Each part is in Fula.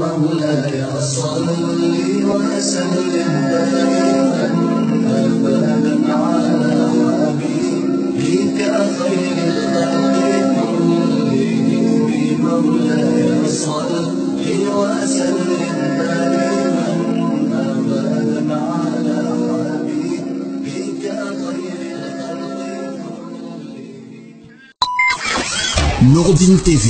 مولاي صل وسلم دائما أبدا على حبيبك خير الخلق كلهم مولاي صل وسلم دائما أبدا على حبيبك خير الخلق كلهم. Nouroudine TV,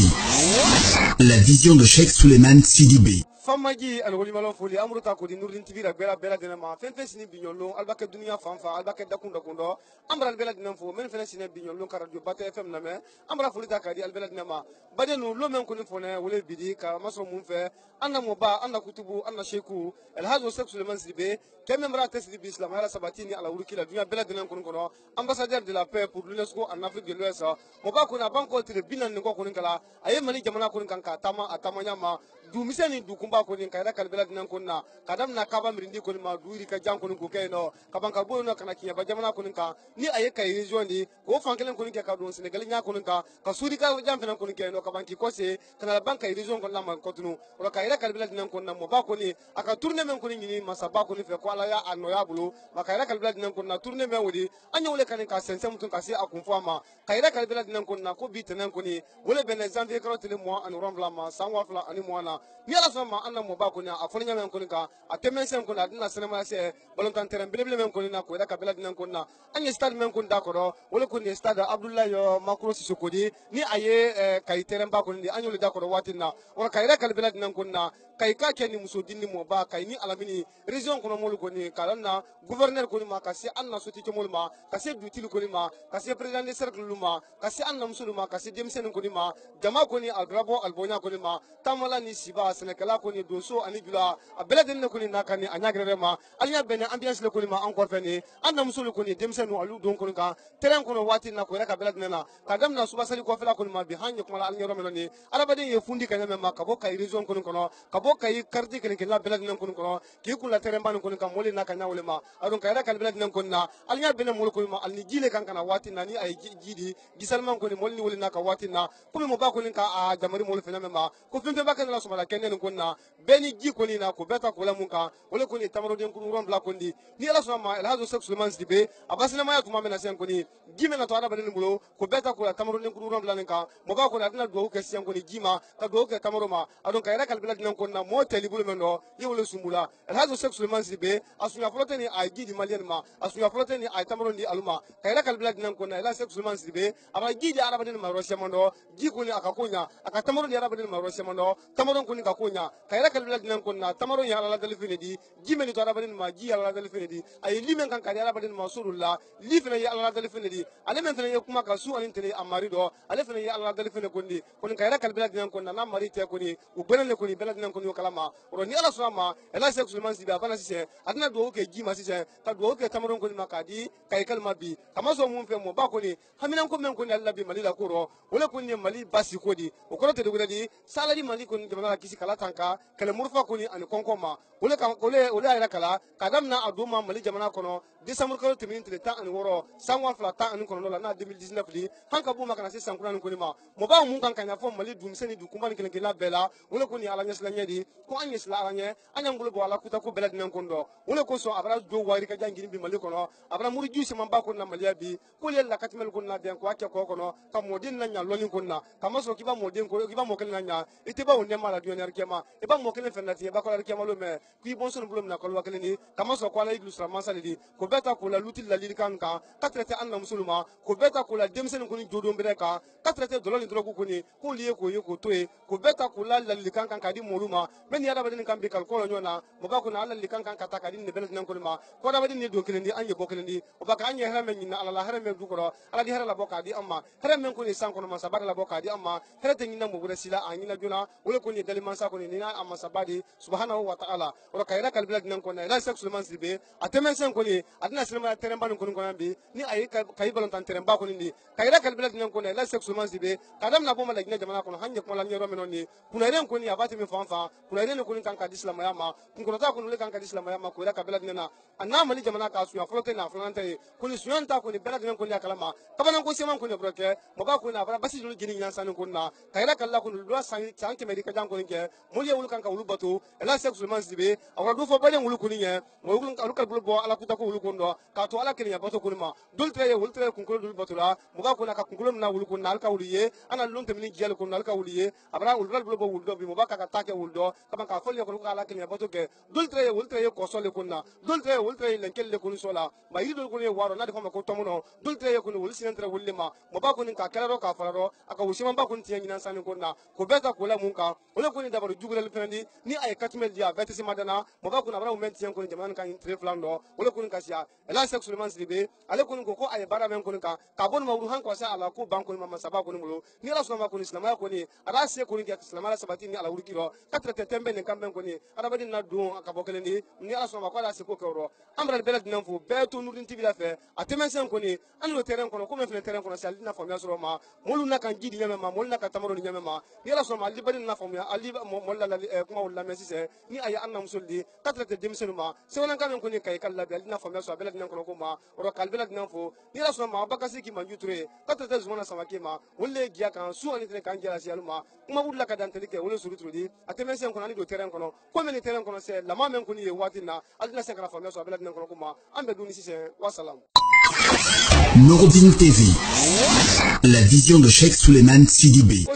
la vision de Cheikh Souleymane Sidibé. Famaji alwali malon foli amruta ko di Nouroudine TV la bela dina ma fen sini bignolo albaka dunia fanfa albaka dakunda kundo amra bela dina fo men fen sini bignolo ka radio Bata FM na me amra foli ta kadi albela dina ma badenu lo men ko ni fone wole bidi ka maso mun fe anna moba anna kutubu anna sheku el hazo Cheikh Souleymane Sidibé kemembra tesdi bi islam ala sabatini ala wurki la dunia bela dina kono ambassadeur de la paix pour l'UNESCO en Afrique de l'Ouest moba ko na banko tire binan ni ko kala aye mali jamana ko kan tama nyama du miseni du kumba ko nin kayda kalbela dinan konna kadam na kaba mirindi ko ma duiri ka jan ko ko kayno kaban ka bono kana kiya ba jamana ko ka ni aye kay region di ko fankelen ko ke ka don Senegal nya ko ka sudi ka jam fena ko kayno kaban ki ko se kana banka region ko la ma ko tunu o kayda kalbela dinan konna mo ba ko ni aka tourner men ko ni masaba ko ni fe ko ala ya anno ya bulu ma kayda kalbela dinan konna tourner men wodi anya wole kan ka sense mutun ka se akunfo ma kayda kalbela dinan konna ko bitanan ko ni wole ben janvier ko tele mois en novembre ma sanwa fla ani mois na ni ala sama anna mo ba ko na afanya men ko ka atemen sen ko na dina sinema se balontan terrain bele men ko na ko da kabela dinan ko na anya stade men ko da ko do wala ko ni stade Abdoulaye Makro Sisokodi ni aye kay terrain ba ko ni anyo le da ko watina wala kay da kabela dinan ko na kay ka ke ni muso dinni mo ba kay ni alamini region ko no mol ko ni kalanna gouverneur ko ni ma kasi anna soti to mol ma kasi dutil ko ni ma kasi president de cercle luma kasi anna musuluma kasi demsen ko ni ma jama ko ni algrabo albonya ko ni ma tamala ni siba senekala ko ni doso ani jula abela den ko ni nakani anyagre ma alinya bene ambiance le ko ni ma encore feni anna musul ko ni demsen no alu don ko ni ka terrain ko no wati na ko raka bela den na kadam na suba sali ko fela ko ni ma bi hanye ko mala alinya romelo ni arabade ye fundi kanya ma kabo kay region ko ni kono kabo kay karti ken la bela den ko ni kono ki kula terrain ban ko ni ka moli na kanya wole ma adon kay raka bela den ko na alinya bene mol ko ni ma alni jile kan kana wati na ni ay jidi gisalman ko ni molni wole na ka wati na ko mo ba ko ni ka a jamari mol fena ma ko fimbe ba kan la sumala kenen ko na beni ji ko ni na ko beta ko la mun ka wole ko ni tamaro den ko ron bla ko ndi ni ala suma el hazo Cheikh Souleymane Sidibé abasina ma ya tuma mena sen ko ni jime na to ara badin mulo ko beta ko la tamaro den ko ron bla ka mo ba ko na dina do ke sen ko ni jima ka do ke tamaro ma adon ka ira kal bla dinan ko na mo teli bulu mendo yewole sumula el hazo Cheikh Souleymane Sidibé asunya flotte ni ay gidi malien ma asunya flotte ni ay tamaro ndi aluma ka ira kal bla dinan ko na ila Cheikh Souleymane Sidibé aba gidi ara badin ma ro semando ji ko ni akakonya aka tamaro ni ara badin ma ro semando tamaro ko ni ka konya ka ira kal bla dinan ko na tamaro ya ala dal fini di jime ni to ara badin ma ji ala dal fini di ay limen kan ka ara badin ma surullah li fina ya ala dal fini di ale men fina ya kuma ka su anin tele amari do ale fina ya ala dal fini ko ndi ko ni ka ira kal bla dinan ko na na mari te ko ni u benale ko ni bla dinan ko ni kalama ro ni ala sama ela Cheikh Souleymane Sidibé bana sise adina do ke jima sise ka do ke tamaro ko ni makadi kay kalma bi kama so mun fe mo ba ko ni haminan ko men ko ni Allah bi malila ko ro wala ko ni mali basi ko di o ko te de di salari mali ko ni jamana kisi kala tanka kala murfa ko ni an konkoma wala ka wala ayra kala kadam na aduma mali jamana kono décembre ko temin te tan an woro sanwa fla tan an kono la na 2019 li hanka bu makana se sankuna ko ni ma mo ba mun kan kanya fo mali dum seni du kumban kelen kelen bela wala ko ni ala nyesla nyedi ko an nyesla ala nye anya ngulu bo ala kuta ko bela dinan kondo wala ko so abra do wari ka jangini bi mali kono abra muri jusi man ba ko na mali bi ko le la katmel ko na den ko ake ko kono ka modin na nya loni ko na kama so kiba modin ko kiba mo kelen na nya ite ba wonne mala dion yar kema e ba mo kelen fenati ba ko yar kema lo me ki bon son blum na ko wa kelen ni kama so ko la iglu sra sali di ko beta ko la lutil la liri kan ka katrete an na musulma ko beta ko la demsen ko ni jodo mbere ka katrete doloni drogu ko ni ko liye ko yeko toy ko beta ko la liri kan ka di moluma men ya da badin kan be kal ko nyona mo ba ko na la liri kan ka ta ka di ne bel nan ko ma ko da badin ni do kelen di anye bo kelen di o ba ka anye hera men ni ala la hera men du ko ala di hera la boka di amma hera men ko ni san ko ma sabara la boka di amma hera te ni na mo gure sila anyi na juna wala ko ni dali man sa ko ni na amma sabadi subhanahu wa ta'ala ro kayra kal bilad nan ko na ila Sheikh Suleiman Sidibe ateme sen ko ni adina sinema teremba ko ko bi ni ay kay balon tan teremba ko ni kayra kal bilad nan ko na ila Sheikh Suleiman Sidibe kadam na boma la gina jamana ko hanje ko la nyoro menoni kuna ren ko ni abati mi fanfa kuna ren ko ni kan ka islam ya ma kun ta ko ni kan ka islam ya ma ko ila ka bilad na anna mali jamana ka suya folote na fulante ko ni suyan ta ko ni bilad nan ko ni kalama kabana ko seman ko ni broke mo ba ko na bara basi julu gini nyan sanu ko na kayra kal la ko lu san ke medika jan ko ni ke mo ye wulu kan ka wulu batu ila Sheikh Suleiman Sidibe awra du fo bale wulu ko ni nye mo wulu kan kal bulu bo ala kuta ko wulu ko ndo ka to ala kini ya bato ko ma dul tre wulu tre kun ko dul batu la mo ba ko na ka kun ko na wulu ko na alka wulu ye ana lon temini jel ko na alka wulu ye abra wulu bulu bo wulu do bi mo ba ka ta ke wulu do kama ka fo le ko ala kini ya bato ke dul tre ko so le ko na dul tre len kel le ko ni so la ba yi dul ko ni waro na de ko ma ko to mo no dul tre ko ni wulu sin tre wulu ma mo ba ko ni ka kala ro ka fara ro aka wushi man ba ko ni tiyan ginan sanin ko na ko beta ko la mun ka wala ko ni dabaru jugulal fendi ni ay katmel dia vetisi madana mo ba ko na bra moment tiyan ko ni jaman kan tre flando wala ko ni kasia ela Sheikh Suleiman Sidibe ale ko ni ko ay bara men ko ni ka bon ma han ko sa ala ko ban ko ni mama saba ko ni mulo ni ala soma ko ni islam ko ni ara se ko ni ke islam ala sabati ni ala wurki ro katra tembe ni kamben ko ni ara badin na do aka bokele ni ala soma ko ala se ko ro amra belad nan fu beto nurin tibi la fe atemen sen ko ni an lo terrain ko no ko men fe terrain ko no sal na famia so ma molu na kan jidi nyama ma molu na ka tamaro ni nyama ma ni ala soma ali badin na famia ali mo la kuma wala mesi se ni aya anna musulli katra demsenu ma se wala kan ko ni kay kala be ali na famia so belad nan ko ko ma ro kal belad nan fu ni ala soma bakasi ki manjutre katra zumana sama ke ma wolle giya kan su ani tre kan jara si aluma kuma wulla ka dan telike wolle suru trudi atemen sen ko ani do terrain ko no ko men terrain ko no se la ma men ko ni ye watina alina sen kala famia so belad nan ko ma ambe duni si se wassalam. Nouroudine TV, la vision de Sheikh Suleiman Sidibe.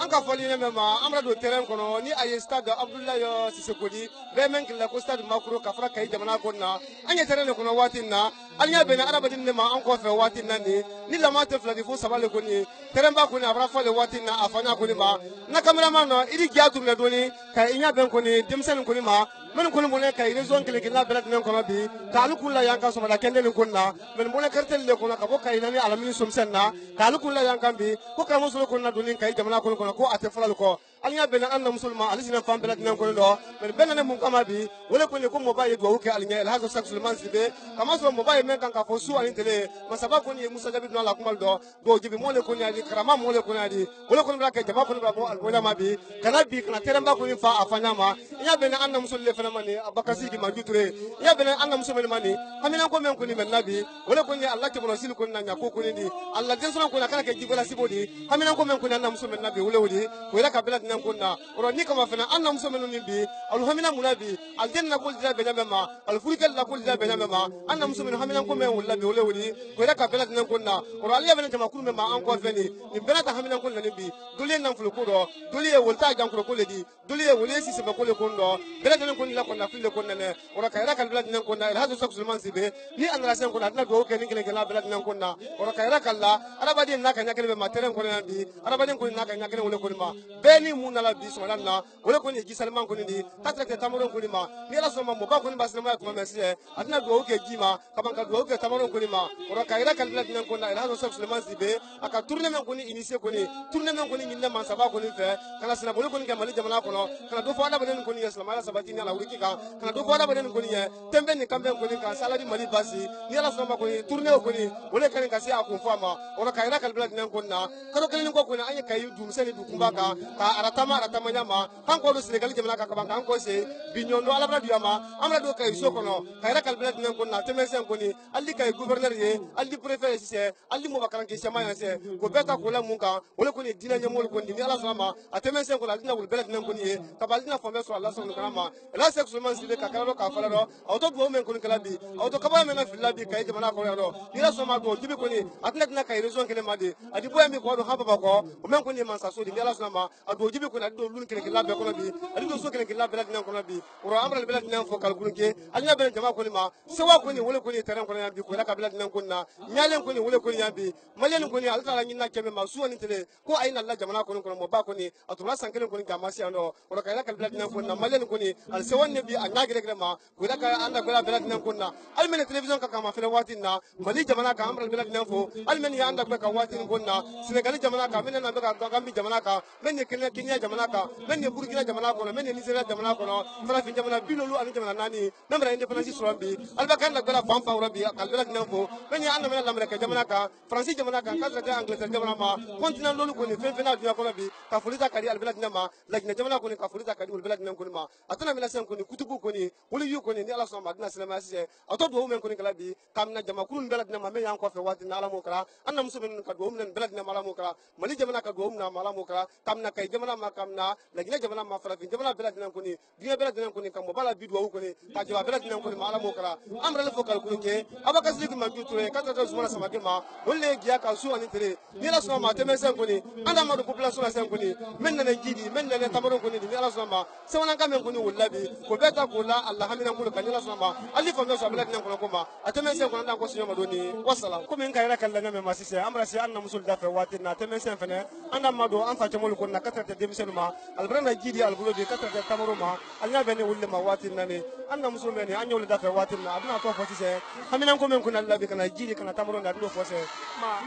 Anka foli ne ma amra do terrain kono ni ay stade Abdoulaye Sissekodi be men kila ko stade makro ka fra kay jamana konna anya terrain kono watinna anya be na arabadin ne ma anko fe watinna ni la mate fladi fu sabale koni terrain ba koni abra fole watinna afanya koni ma na cameraman no idi giatu me doni kay inya ben koni demsen koni ma men koni mo ne kay raison kele kila belad men kono bi kalu kula yanka so mala kende ni konna men mo ne kartel le kono ka bo kay nani alamin somsenna kalu kula yanka bi ko ka mo so konna doni kay jamana kono ko ate fulal ko alnya bena anna musulma alisina fam belat nan ko ndo men benane mun kama bi wala ko ne ko mo baye do ke alnya el hazo Sheikh Suleiman Sidibe kama so mo baye men kan ka fo su ani tele masaba ko ni musa jabi na la kumal do jibi mo le ko ni ali karama mo le ko ni ali wala ko ni ka jama ko ni ba bo albola ma bi kana bi kana teramba ko ni fa afanya ma nya bena anna musul le fena mani abakasi ki majuture nya bena anna musul mani amina ko men ko ni men nabi wala ko ni Allah ke bono sil ko ni nya ko ni Allah den so ko na kana ke jibola sibodi amina ko men ko ni anna musul men nabi wala wudi ko ila ka belat nan kunna oro ni kama fena anna muso menu nimbi al hamina munabi al janna kul dira benama ma al furikal la kul dira benama ma anna muso menu hamina ko men wala be wala wudi ko ila ka belat nan kunna oro aliya bena jama kul ma an ko feni ni benata hamina kunna nimbi dole nan fulu ko do dole wolta jam ko ledi dole wole si se ba ko le kondo belat nan kunna ko na fille ko ne oro ka ila ka belat nan kunna hadu Sheikh Suleiman Sidibe ni an rasen kunna na do ke ni kele la belat nan kunna oro ka ila kala arabadi na ka nyakele be materen ko bi arabadi ko na ka nyakele wala ko ma beni munala biso na wala ko ni gisalman ko ni tatrete tamaron ko ni ma ni la so ma mo ba ko ni basna ko mesi adna do ke gima kaban ka do ke tamaron ko ni ma ora kaira kal blad nan ko na ila Sheikh Suleiman Sidibe aka tourner men ko ni initier ko ni tourner men ko ni nyinna man saba ko ni fe kana sina bolo ko ni mali jamana ko no kana do fo ala baden ko ni islam ala sabati ni ala wuri ka kana do fo ala baden ko ni tembe ni kambe ko ni ka saladi mali basi ni la so ma ko ni tourner ko ni wala kan ka si akun fama ora kaira kal blad nan ko na karo kelen ko ni anya kay dum seni du kumbaka ka aratama nyama hanko do Senegal jamana ka banka hanko se binyondo ala radio ma amra do kay sokono kayra kal belat nan ko na temesen ko ni alli kay gouverneur ye alli préfet se alli mo bakaran ke chama ya se ko beta ko la munka wala ko ni dina nyamol ko ni ala sama atemesen ko la dina wul belat nan ko ni ka balina fombe so Allah subhanahu wa ta'ala la Sheikh Suleiman Sidibe ka kala do ka fala do auto do men ko ni kala bi auto ka ba men na filla bi kay jamana ko do ni la soma do jibi ko ni atna dina kay raison kele made adi boy mi ko do haba ko o men ko ni man sa so di ala sama ado jibi ko na do lun kele la be ko bi ali do so kele la belad nan ko bi ro amra belad nan fo kal gulunke alnya belad jama ko ni ma sewa ko ni wala ko ni terrain ko ni bi ko la ka belad nan ko na nyalen ko ni wala ko ni bi malen ko ni alta ni na keme ma suwani tele ko ayna Allah jamana ko ni ko mo ba ko ni atula sankele ko ni gamasi ando ro ka la ka belad nan ko na malen ko ni al sewan ne bi anya gere ma ko la ka anda ko la belad nan ko na al men television ka kama fele watin na mali jamana ka amra belad nan fo al men ya anda ko ka watin ko na Senegal jamana ka men na ka gambi jamana ka men ne kenya Guinea jamana kan men ye Burkina jamana kono men ye Nigeria jamana kono farafin jamana bilolu ani jamana nani même ra indépendance sɔrɔ bi albakan la bela fan fan bi kal bela dinan fo men ye an lamɛn lamɛn jamana kan France jamana kan ka traité Angleterre jamana ma continent lolu koni fɛn fɛn na dunya kono bi ka foli ta kadi albela dinan ma Laginɛ jamana koni ka foli ta kadi albela dinan koni ma atana mina sen koni kutubu koni woli yu koni ni ala sɔn ma dina silamɛ sise ato do men koni kala bi kamna jama kurun bela dinan ma men yan kɔfɛ waati na ala mo kala an na muso men ka do men bela dinan ma ala mo kala Mali jamana ka do men ma ala mo kala kamna kay jamana ma kamna Laginɛ jamana ma farafin jamana bela dinan koni diɲɛ bela dinan koni ka mo bala bi do koni ka jaba bela dinan koni ma ala mo kala amra le fokal koni ke abakasli ki manju ture ka tata zuma sama ke ma wolle giya ka su ani tere ni ala sɔn ma tɛmɛ sen koni anda ma do population la sen koni men nana jidi men nana tamaro koni ni ala sɔn ma sewana ka men koni wolla bi ko beta ko la allah hamina ko ka ni ala sɔn ma ali fa so bela dinan ko ma atɛmɛ sen koni anda ko sinyo ma do ni wassalam ko min ka yɛrɛ kala ngame ma sise amra si an na musul da fe wati na tɛmɛ sen fene anda ma do an fa temol ko na ka tata demiselu ma albrana jidi albulo bi ka tata tamaro ma alnya bene wolle ma wati nani an na musul meni an yole da fe wati na aduna to fo sise hamina ko men ko na labi kana jidi kana tamaro na do fo se ma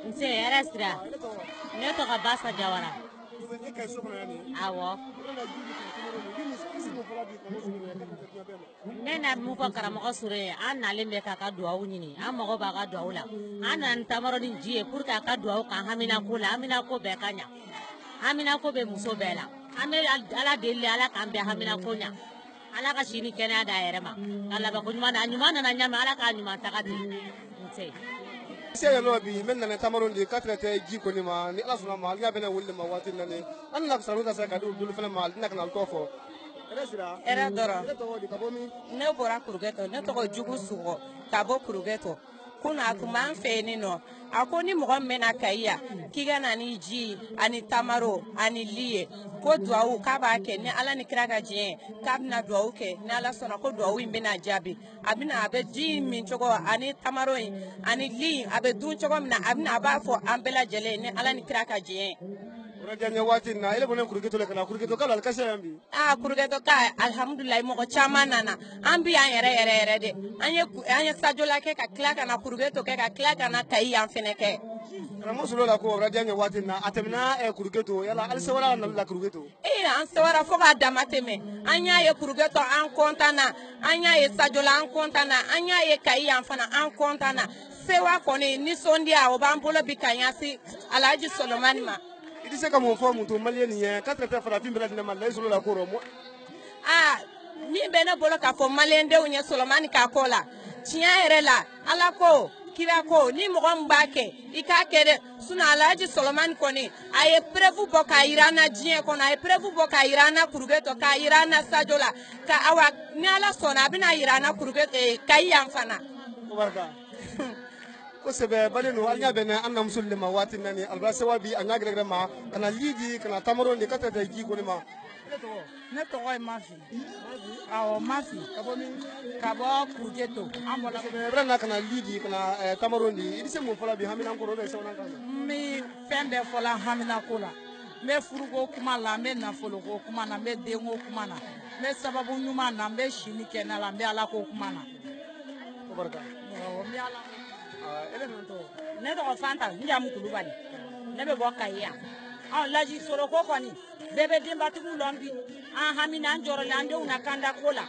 nse era sira ne to ka basa jawara awo ne na mu fɔ karamɔgɔ Sure an nalen bɛ k'a ka duwawu ɲini an mago b'a ka duwawu la an nana tamaro ni ji ye pour que a ka duwawu kan hamina ko la hamina ko bɛɛ ka ɲa hamina ko bɛ muso bɛɛ la an bɛ ala deli ala k'an bɛɛ hamina ko ɲa ala ka sini kɛnɛya d'a yɛrɛ ma ka laban ko ɲuman na a ɲuman nana ɲami ala k'a ɲuman taga ten nse se no bi men nana tamaro ndi ka traité ji ko ni ma ni ala sɔnna ma ali ya bɛna wuli ma waati nani an na salu ka se ka do dulu fana ma dina kana to fɔ era dɔrɔn ne bɔra Kurugeto ne tɔgɔ Jugu Sugɔ ka bɔ Kurugeto kunun a tun b'an fɛ yen nɔ a ko ni mɔgɔ min bɛna Kayi yan k'i ka na ni ji ani tamaro ani li ye ko duwawu k'a b'a kɛ ni ala ni kira ka diɲɛ k'a bɛna duwawu kɛ ni ala sɔnna ko duwawu in bɛna jaabi a bɛ ji in min cogo ani tamaro in ani li a bɛ dun cogo min na a b'a fɔ an bɛɛ lajɛlen ni ala ni kira ka diɲɛ Rajanya waati na ele bonen Kurugeto le kana Kurugeto kala al kase yambi Kurugeto ka alhamdulillah mɔgɔ caman nana an bi an yɛrɛ de an ye sajola kɛ ka tila ka na Kurugeto kɛ ka tila ka na Kayi yan fɛnɛ kɛ Ramo sulo la ko rajanya waati na atemina Kurugeto yala al sewara na la Kurugeto an sewara fo ka dama tɛmɛ an y'a ye Kurugeto an kontaan na an y'a ye sajola an kontaan na an y'a ye Kayi yan fana an kontaan na sewa kɔni nisɔndiya o b'an bolo bi ka ɲɛsin Alhaji Solomani ma idi se ka mun fɔ mun to malien ye ka traité farafin bela dinan ma la sulo la ko ro min bɛ ne bolo k'a fɔ malien denw ye Solomani ka ko la tiɲɛ yɛrɛ la ala ko kira ko ni mɔgɔ min b'a kɛ i k'a kɛ dɛ sinon Alhaji Solomani kɔni a ye preuve bɔ k'a jira an na diɲɛ kɔnɔ a ye preuve bɔ k'a jira an na Kurugeto k'a jira an na Sajo la ka awa ni ala sɔnna a bɛna jira an na Kurugeto Kayi yan fana kosɛbɛ bali no alnya bɛna an na muso le ma waati nani albra sewabi anya gɛrɛgɛrɛ ma kana lidi kana tamaro ni ka traité ji ko ni ma ne tɔgɔ ye Mafi awɔ Mafi ka bɔ Kurugeto an bɔra bɛrɛ na kana lidi kana tamaro ni idi se mun fɔla bi hamina ko ro bɛ sewna kan n bɛ fɛn bɛɛ fɔla hamina ko la n bɛ furuko kuma la n bɛ nafoloko kuma na n bɛ denko kuma na n bɛ sababu ɲuman na n bɛ sini kɛnɛ la n bɛ ala ko kuma na ne tɔgɔ Fanta n jamu Kulubali ne bɛ bɔ Kayi yan laji soroko kɔni bɛɛ bɛ denbatigiw lɔn bi an hamina an jɔrɔlen an denw na kanda ko la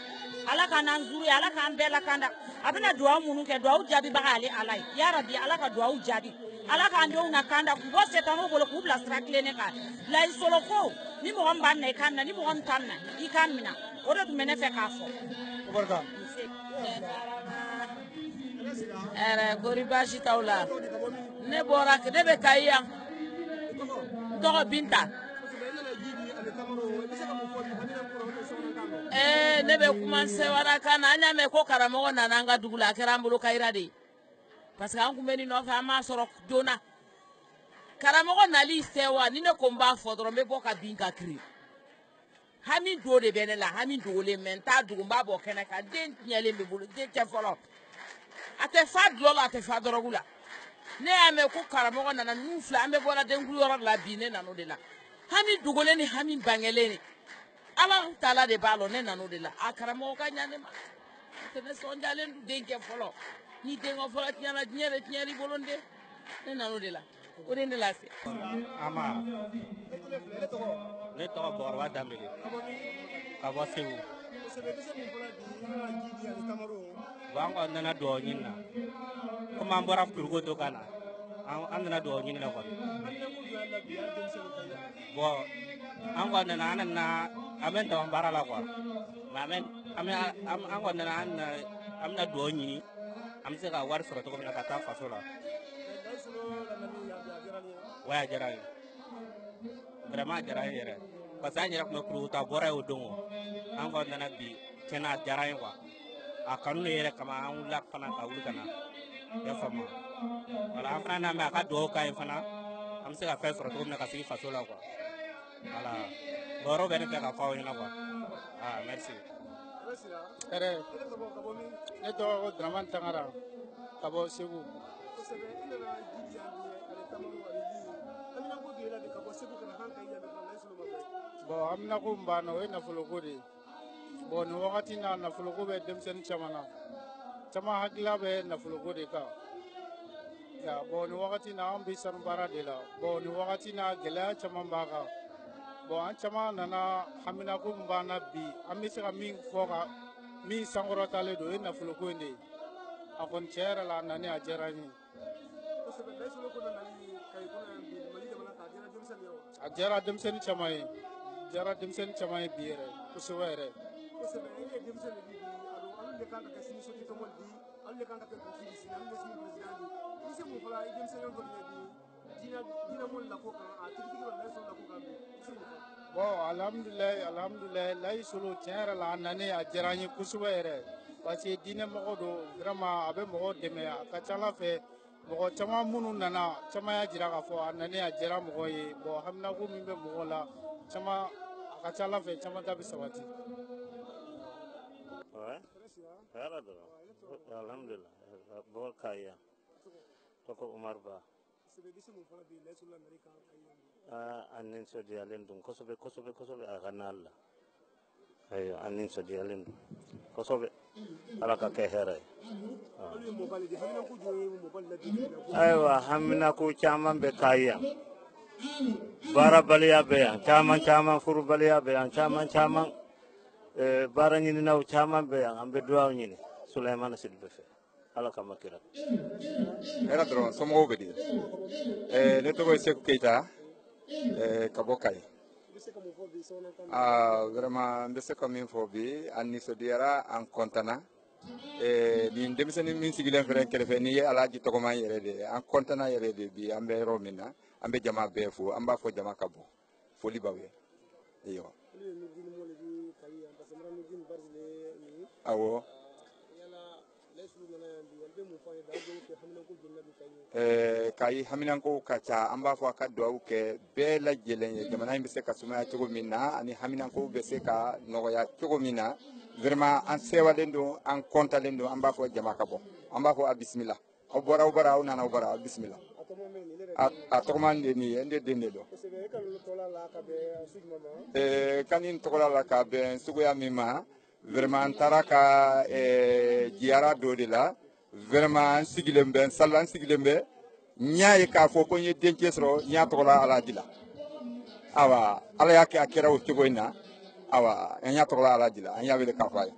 ala ka n'an zuru ye ala k'an bɛɛ lakanda a bɛna duwawu minnu kɛ duwawu jaabibaga ale ala ye yarabi ala ka duwawu jaabi ala k'an denw na kanda k'u bɔ setaniw bolo k'u bila sira tilennen kan laji soroko ni mɔgɔ min b'a minɛ i k'a minɛ ni mɔgɔ min t'a minɛ i k'a minɛ o de tun bɛ ne fɛ k'a fɔ kori baasi t'aw la ne bɔra ne bɛ Kayi yan n tɔgɔ Binta ne bɛ kuma sewara kan na an y'a mɛn ko karamɔgɔ nana an ka dugu la a kɛra an bolo Kayira de ye parce que an tun bɛ nin nɔfɛ an m'a sɔrɔ joona karamɔgɔ nali sewa ni ne ko n b'a fɔ dɔrɔn n bɛ bɔ ka bin ka kiri hami do de bɛ ne la hami dogolen mɛ n t'a dugu n b'a bɔ kɛnɛ kan den tiɲɛlen bɛ bolo den cɛ fɔlɔ a tɛ fa dulɔ la a tɛ fa dɔrɔgu la ne y'a mɛn ko karamɔgɔ nana ninnu fila an bɛ bɔra denkuliyɔrɔ la bi ne nan'o de la hami dogolen ni hami bangelen ni ala taala de b'a lɔ ne nan'o de la a karamɔgɔ ka ɲa ne ma a tɛ ne sɔndiyalen du den cɛ fɔlɔ ni denkɛ fɔlɔ tiɲɛna diɲɛ de tiɲɛn'i bolo n den ne nan'o de la o de ne lase Ama ne tɔgɔ Bɔkɔrɔba Danbele ka bɔ Segu. Bon an kɔni nana dugawu ɲini na komi an bɔra Kurukoto ka na an nana dugawu ɲini na kɔni. Bon an kɔni nana an bɛ dama baara la quoi mais an kɔni nana an bɛna dugawu ɲini an bɛ se ka wari sɔrɔ cogo min na ka taa faso la. Ouais a diyara n ye vraiment a diyara n ye yɛrɛ parce que an yɛrɛ tun bɛ Kurukoto a bɔra yen o don an kɔni nana bi tiɲɛna a diyara n ye quoi a kanu de yɛrɛ kama an wulila fana ka wuli ka na i y'a faamu voilà an fana n'a mɛn a ka dugawu k'an ye fana an bɛ se ka fɛn sɔrɔ cogo min na ka sigi faso la quoi voilà bɔrɔ bɛ ne fɛ ka fɔ aw ɲɛna quoi ah merci. Ne tɔgɔ ko Dramane Tangara ka bɔ Segu. Bon amina ko n banna o ye nafoloko de ye bon nin wagati na nafoloko bɛ denmisɛnnin caman na caman hakilila bɛ nafoloko de kan bon nin wagati na an bɛ sanu baara de la bon nin wagati na gɛlɛya caman b'a kan bon an caman nana hamina ko n banna bi an bɛ se ka min fɔ ka min sankɔrɔtalen don o ye nafoloko in de ye a kɔni tiɲɛ yɛrɛ la a nani a diyara n ye. A diyara denmisɛnnin caman ye diyara denmisɛnnin caman ye bi yɛrɛ kosɛbɛ yɛrɛ. Bon alhamdulilayi Layi Solo tiɲɛ yɛrɛ la a nani a diyara n ye kosɛbɛ yɛrɛ parce que diinɛ mɔgɔ don vraiment a bɛ mɔgɔw dɛmɛ a ka ca Ala fɛ mɔgɔ caman minnu nana caman y'a jira k'a fɔ a nani a diyara mɔgɔ ye bon haminako min bɛ mɔgɔw la caman a ka ca Ala fɛ caman ta bɛ sabati. Ouais. Hɛrɛ dɔrɔn alhamdulilah bɔ Kaya tɔgɔ Umar Ba. An nisɔndiyalen don kosɛbɛ kosɛbɛ kosɛbɛ a ka n'a la ayiwa an nisɔndiyalen don kosɛbɛ Ala ka kɛ hɛrɛ ye. Ayiwa haminako caman bɛ Kaya baarabaliya bɛ yan caman furubaliya bɛ yan caman baara ɲininaw caman bɛ yan an bɛ dugawu ɲini Sulayimani Sidibe fɛ Ala kama kira. Hɛrɛ dɔrɔn somɔgɔw bɛ di ne tɔgɔ ye Seku Keyita ka bɔ Kayi. Vraiment n bɛ se ka min fɔ bi an nisɔndiyara an kɔntana nin denmisɛnnin min sigilen filɛ kɛrɛfɛ n'i ye Alaji tɔgɔma yɛrɛ de an kɔntana yɛrɛ de bi an bɛ yɔrɔ min na an bɛ jama bɛɛ fo an b'a fɔ jama ka bɔ foli b'aw ye. Awɔ. Kayi haminanko ka ca an b'a fɔ a ka dugawu kɛ bɛɛ lajɛlen ye jamana in bɛ se ka sumaya cogo min na ani haminanko bɛ se ka nɔgɔya cogo min na vraiment an sewalen don an kɔntalen don an b'a fɔ jama ka bɔ an b'a fɔ a bisimila aw bɔra aw nana aw bɔra a bisimila a tɔgɔma de nin ye n de den de dɔn kan nin tɔgɔla la ka bɛn suguya min ma vraiment n taara ka jiyara dɔ de la vraiment n sigilen bɛ n sala n sigilen bɛ n y'a ye k'a fɔ ko n ye dencɛ sɔrɔ n y'a tɔgɔla Alaji la awa Ala y'a kɛ a kɛra o cogo in na awa n y'a tɔgɔla Alaji la an y'a wele k'a fɔ a ye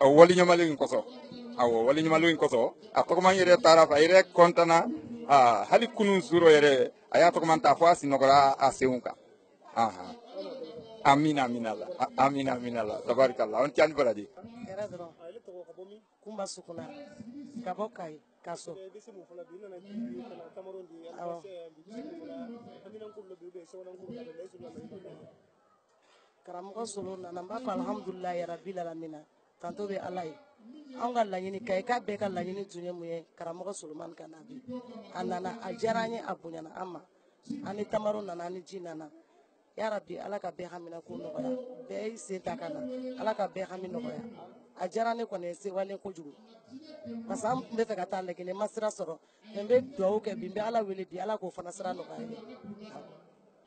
waliɲumalen in kosɔn awɔ waliɲumalen in kosɔn a tɔgɔma yɛrɛ taara fɛ a yɛrɛ kɔntana hali kunun suro yɛrɛ a y'a tɔgɔma ta fɔ a sinɔgɔra a senw kan amina la tabarikala an tiɲɛ baraji. Hɛrɛ dɔrɔn Kumba Sukuna ka bɔ Kayi ka so. Karamɔgɔ Solo nana n b'a fɔ alhamdulilahi rabil alamina tanto bɛ Ala ye anw ka laɲini Kayi ka bɛɛ ka laɲini tun ye mun ye karamɔgɔ Solomani ka na bi a nana a diyara an ye a bonyana an ma an ni Tamaro nana an ni ji nana yarabi Ala ka bɛɛ haminako nɔgɔya bɛɛ y'i sen ta ka na Ala ka bɛɛ hami nɔgɔya a diyara ne kɔni ye sewalen kojugu parce que an tun bɛ fɛ ka taa Lɛgɛnɛ ma sira sɔrɔ mais n bɛ dugawu kɛ bi n bɛ Ala wele bi Ala k'o fana sira nɔgɔya ye.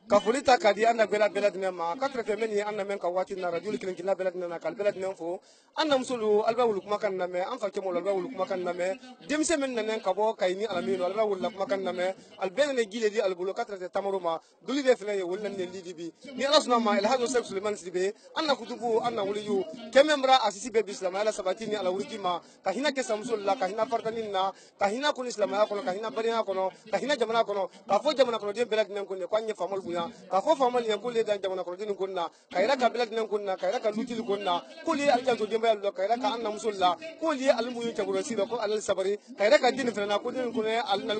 Kafulita kadi anda bela dina ma 4 meni anda men ka wati na radio kilen kila bela dina na kal bela dina fo anda musulu alba wul kuma kan na me an fa kemo alba wul kuma kan na me demse men nanen ka bo kayni alamino alba wul kuma kan na me albena ne gile di albulo 4 tamaruma duli de fele wul nan ne lidibi ni ala suna ma el hadu sek suleman sibe anna kutubu anna wuliyu kemembra asisi be bislam ala sabatini ala wurkima ka hina ke samsul la ka hina fartanin na ka hina kun islam ya kono ka hina barina kono ka hina jamana kono ka fo jamana kono de bela dina ko ne kwanye famal ka fo famal yan kulle dan jamana ko din kunna kayra ka bilad nan kunna kayra ka lutil kunna kulli aljanto jemba yallo kayra ka anna musulla kulli almuyu taburo sida ko alal sabari kayra ka din fena ko din kunna alnal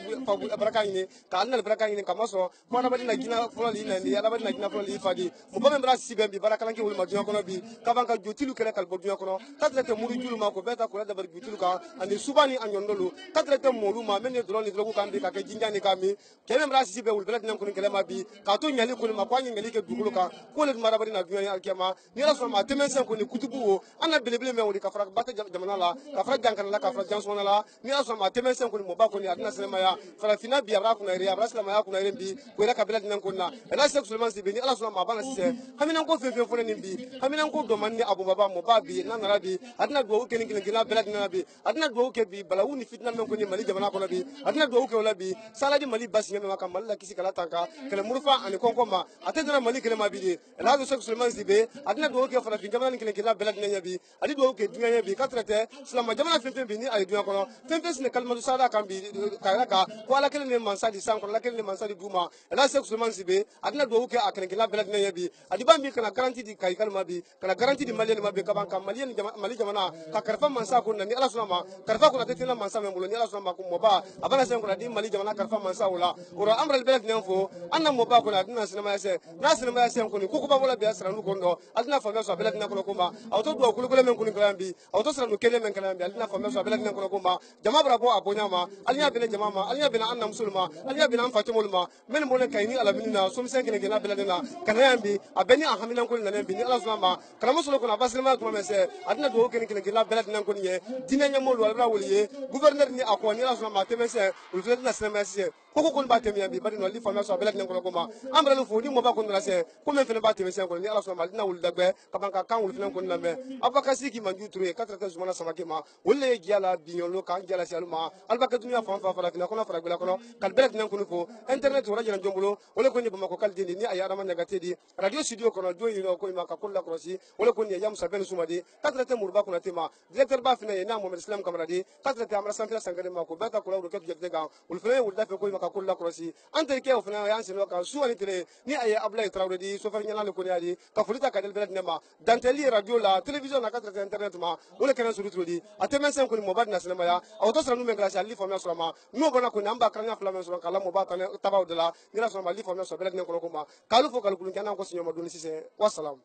baraka ni ka alnal baraka ni kamaso ko na badina gina fulali ni ala badina gina fulali fadi mo bamen bra sibe bi baraka lanki wul madina kono bi ka banka jotilu kala kal boduna kono tatrete muri julu ma ko beta ko da bar jotilu ka andi subani anyondolu tatrete molu ma men dron ni drogu kan bi ka ke jinjani kami kemem bra sibe wul bilad nan kun kala ma bi ka to nyali ko ma kwanye ngali ke dugulu ka ko le marabari na dunya alkiyama ni rasul ma temen sen ko ni kutubu wo ana belebele me woni ka fara bata jamana la ka fara jankan la ka fara jansona la ni rasul ma temen sen ko ni mo ba ko ni adna sinema ya fara fina bi abra ko na ri abra salama ya ko na rembi ko la ka belad nan ko na ela sek sulman sibe ni rasul ma bana sise hamina ko fe fo ni bi hamina ko do man ni abu baba mo ba bi na na bi adna do ko ni gina belad na bi adna do ko bi balawu ni fitna men ko ni mali jamana ko na bi adna do ko la bi saladi mali basi ngam ma kamal la kisi kala tanka kala murfa ani konko ma atendra mali kele mabidi elado sek suleman sibe adina do ke fara fin jamana kele kila belad nanya bi adi do ke dunya bi katrete sulama jamana fin bi ni ay dunya kono fin ne kalmatu sada kan bi ka ko ala kele ne mansadi san ko ala kele ne mansadi duma elado sek suleman sibe adina do ke akele kila belad nanya bi adi bambi kana garanti di kay kalma bi kana garanti di mali mabe ka banka mali jamana ka karfa mansa ko nani ala sulama karfa ko tatina mansa me mulo ni ala sulama ko moba abana sen ko di mali jamana karfa mansa wala ora amral belad nyanfo anna moba ko adina sinama yase na sinama yase ko ni kukuba wala biya sranu kondo adina famel so belad na ko kuma auto do ko men ko ni kalambi auto sranu kele men kalambi adina famel so belad na ko kuma jama bra bo abonya ma alinya bele jama ma alinya bele anna musulma alinya bele an fatimul ma men mo ne kayni ala minna so mi sen kene gena belad na kanayambi abeni ahamina ko na nembi ni ala sunama kala musulo ko na basilma ko mese adina do kene gena belad na ko ni dina nyamol wala waliye gouverneur ni akoni ala sunama temese ulfet na sinama yase koko kon ba temi ambi bari no li famel so belad na ko kuma amra lu fodi mo ba ko na se ko men fene ba temi sen ko ni ala sunama dina wul dagbe ka banka kan wul fene ko na me abakasi ki manju turu e 4 zumana samake ma wolle giala binyolo kan giala saluma albaka dunya fa fara fina ko na fara gela ko kal belad na ko fo internet wala jana jombulo wala ko ni ba ko kal dindi ni ayara man negate di radio studio ko no do yino ko ma ka kulla krosi wala ko ni yam saben sumadi 4 murba ko na tema directeur ba fina na mo islam kamaradi 4 amra sanfila sangare ma ko beta ko lawdo ke jekte ga wul fene wul dafe ko ma ka kulla krosi ante ke o fina yan sino ka suwani tele ni ay ablay trawde di so fa nyala ko ni adi ka fulita ka del belad nema danteli radio la télévision na 4 internet ma wala kana suru trodi ateme sen ko ni mobad na sinema ya auto sra nu me grâce ali formation sra ma no bona ko namba kranya flamen sra kala mo batane tabaw de la ngira sra ma li formation belad ne ko ko ma kalu fo kalu kana ko sinyo ma doni sise wassalam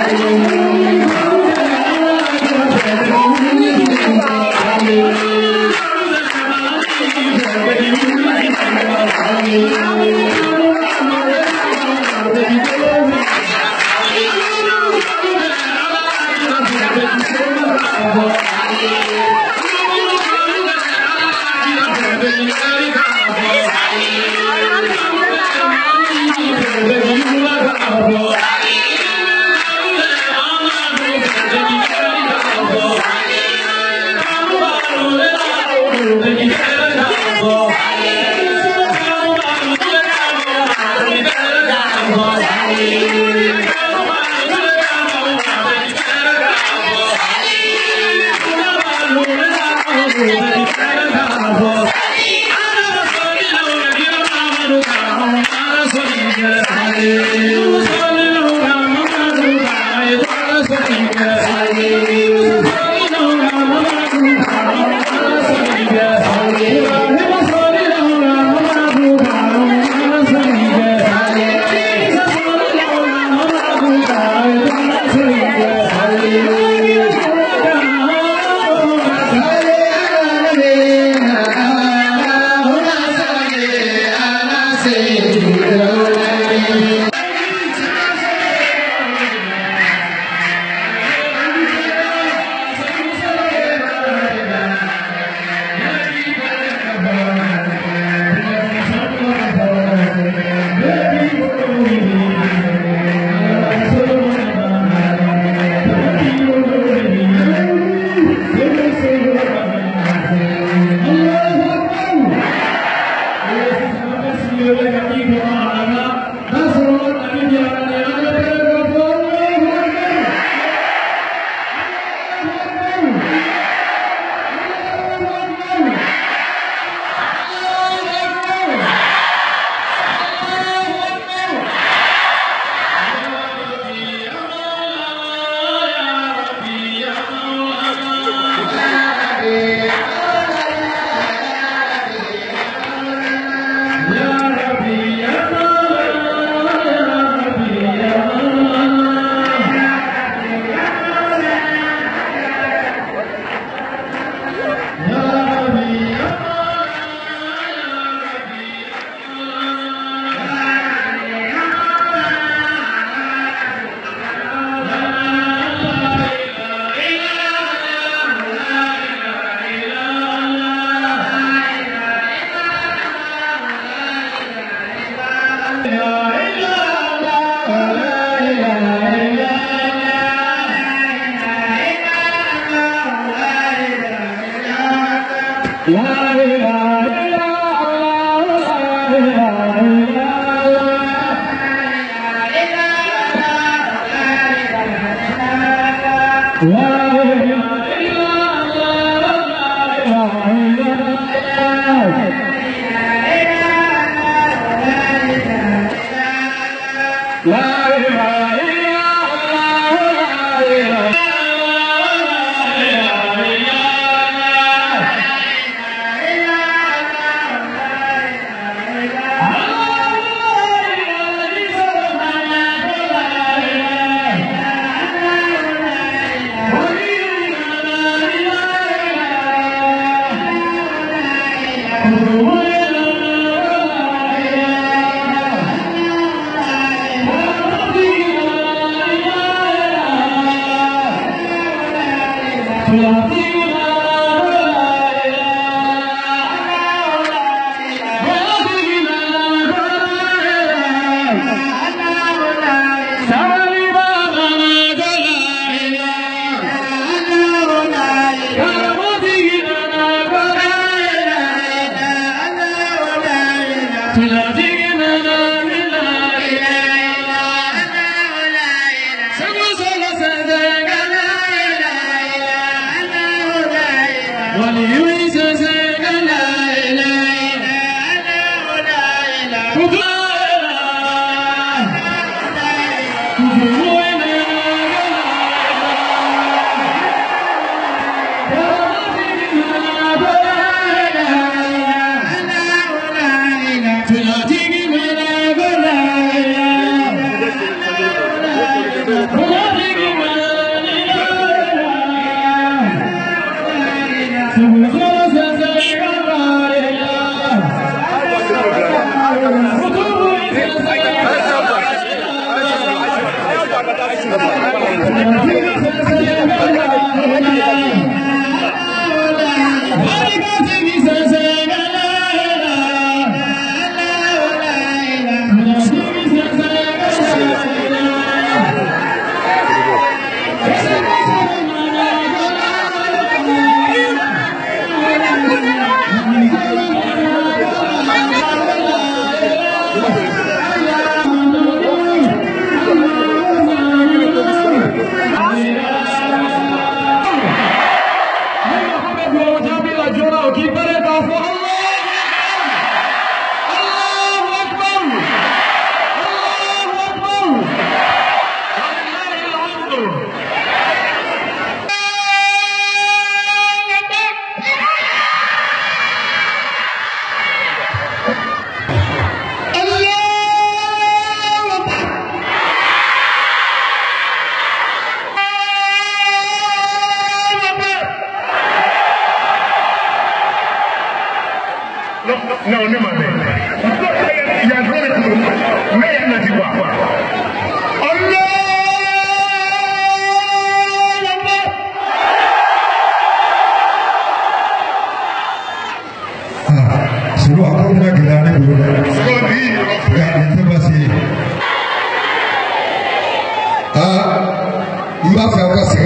Thank you. Thank you.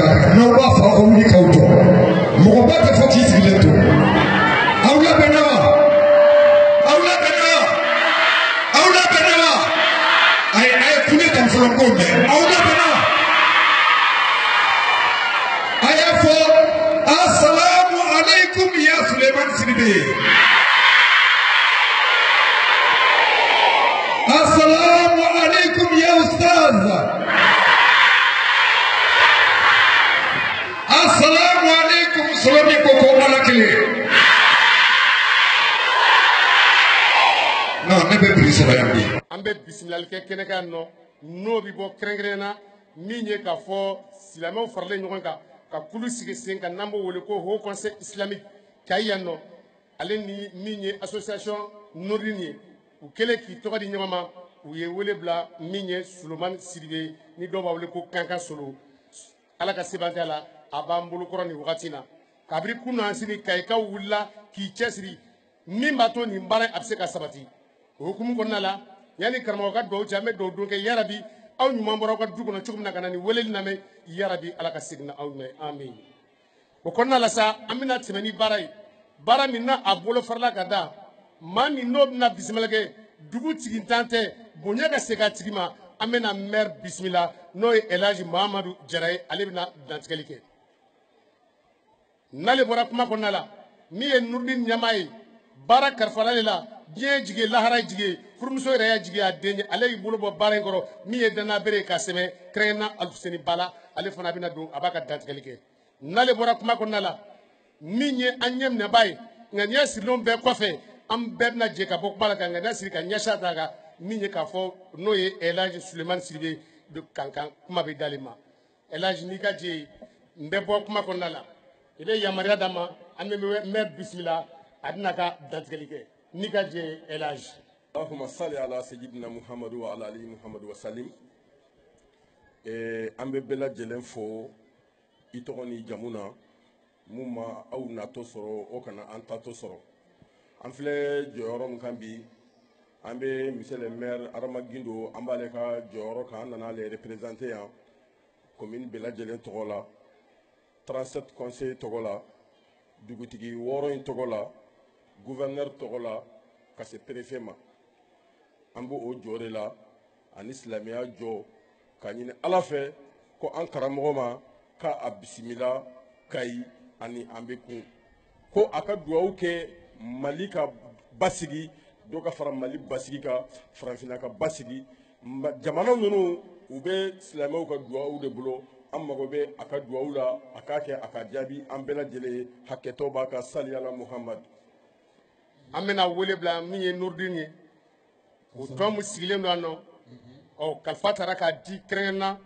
kɛ n'aw b'a fɔ aw wuli k'aw jɔ mɔgɔba tɛ fɔ k'i sigilen to aw labɛnna wa aw labɛnna wa aw labɛnna wa a ye kule kan fɔlɔ ko mɛn aw labɛnna wa a y'a fɔ asalamu aleykum ya Sulemani Sidibe assalamu aleykum ya ustaz assalamu aleykum Solomi Koko Alakile non ne bɛ biri sɔrɔ yan bi an bɛ bisimilali kɛ kɛnɛ kan nɔ n'o bɛ bɔ kɛrɛnkɛrɛnna min ye k'a fɔ silamɛw faralen ɲɔgɔn kan ka kulu sigi sen kan n'an b'o wele ko Haut Conseil Islamique Kayi yan nɔ ale ni min ye association Nordin ye u kɛlen k'i tɔgɔ di ɲɔgɔn ma u ye wele bila min ye Sulemani Sidibe ni dɔw b'a wele ko Kankan Solo ala ka sebantɛya la a b'an bolokɔrɔ nin wagati na kabiri kunun sini Kayikaw wulila k'i cɛsiri min b'a to nin baara a bɛ se ka sabati o hukumu kɔnɔna la yanni karamɔgɔ ka dugawu cɛ an bɛ dugawu don kɛ yarabi aw ɲuman bɔra aw ka du kɔnɔ cogo min na ka na nin weleli lamɛn yarabi ala ka segin na aw ɲɛ amin o kɔnɔna la sa an bɛna tɛmɛ ni baara ye baara min na a bolo farila ka da maa min n'o bɛna bisimila kɛ dugu tigintan tɛ bonya ka segin a tigi ma an bɛna maire bisimila n'o ye Elhaji Mahamadu Jara ye ale bɛna dantigɛli kɛ n'ale bɔra kuma kɔnɔna la min ye Nurdin ɲɛmaa ye baara kalifala ale la diɲɛ jigi lahara jigi furumuso yɛrɛ y'a jigi a den ye ale y'i bolo bɔ baara in kɔrɔ min ye danna bere ka sɛbɛn kɛrɛnkɛrɛnna Alfuseni Bala ale fana bɛna don a b'a ka dantigɛli kɛ n'ale bɔra kuma kɔnɔna la min ye an ɲɛ minɛba ye ŋaniya sirilenw bɛɛ kɔfɛ an bɛɛ bɛna jɛ ka bɔ kuma la ka ŋaniya siri ka ɲɛsin a ta kan min ye k'a fɔ n'o ye Elhaji Sulemani Sidibe de Kankan kuma bɛ d'ale ma Elhaji n'i ka jɛ n bɛ bɔ kuma kɔnɔna la i bɛ yamaruya d'a ma an bɛ maire bisimila a bɛna ka dantigɛli kɛ n'i ka jɛ Elhaji. Allahumma salli ala sayyidina Muhammadu wa ala ali Muhammadu wa salim. An bɛ bɛɛ lajɛlen fo i tɔgɔ ni jamu na mun ma aw natɔ sɔrɔ o kana an tatɔ sɔrɔ an filɛ jɔyɔrɔ min kan bi an bɛ monsieur le maire Adama Gindo an b'ale ka jɔyɔrɔ kan an nana ale représenter yan commune bɛɛ lajɛlen tɔgɔ la 37 conseil tɔgɔ la dugutigi 6 in tɔgɔ la gouverneur tɔgɔ la ka se préfet ma an b'o jɔ de la ani silamɛya jɔ ka ɲini ala fɛ ko an karamɔgɔ ma ka a bisimila Kayi ani an bɛ kun ko a ka dugawu kɛ Mali ka basigi dɔ ka fara Mali basigi ka farafinna ka basigi jamana ninnu u bɛ silamɛw ka dugawu de bolo an mago bɛ a ka dugawu la a k'a kɛ a ka jaabi an bɛɛ lajɛlen hakɛtɔ b'a ka sali ala Muhammad an bɛna wele bila min ye Nurdin ye o tɔn min sigilen don yan nɔ ɔ kalifa taara k'a di kɛrɛnkɛrɛnna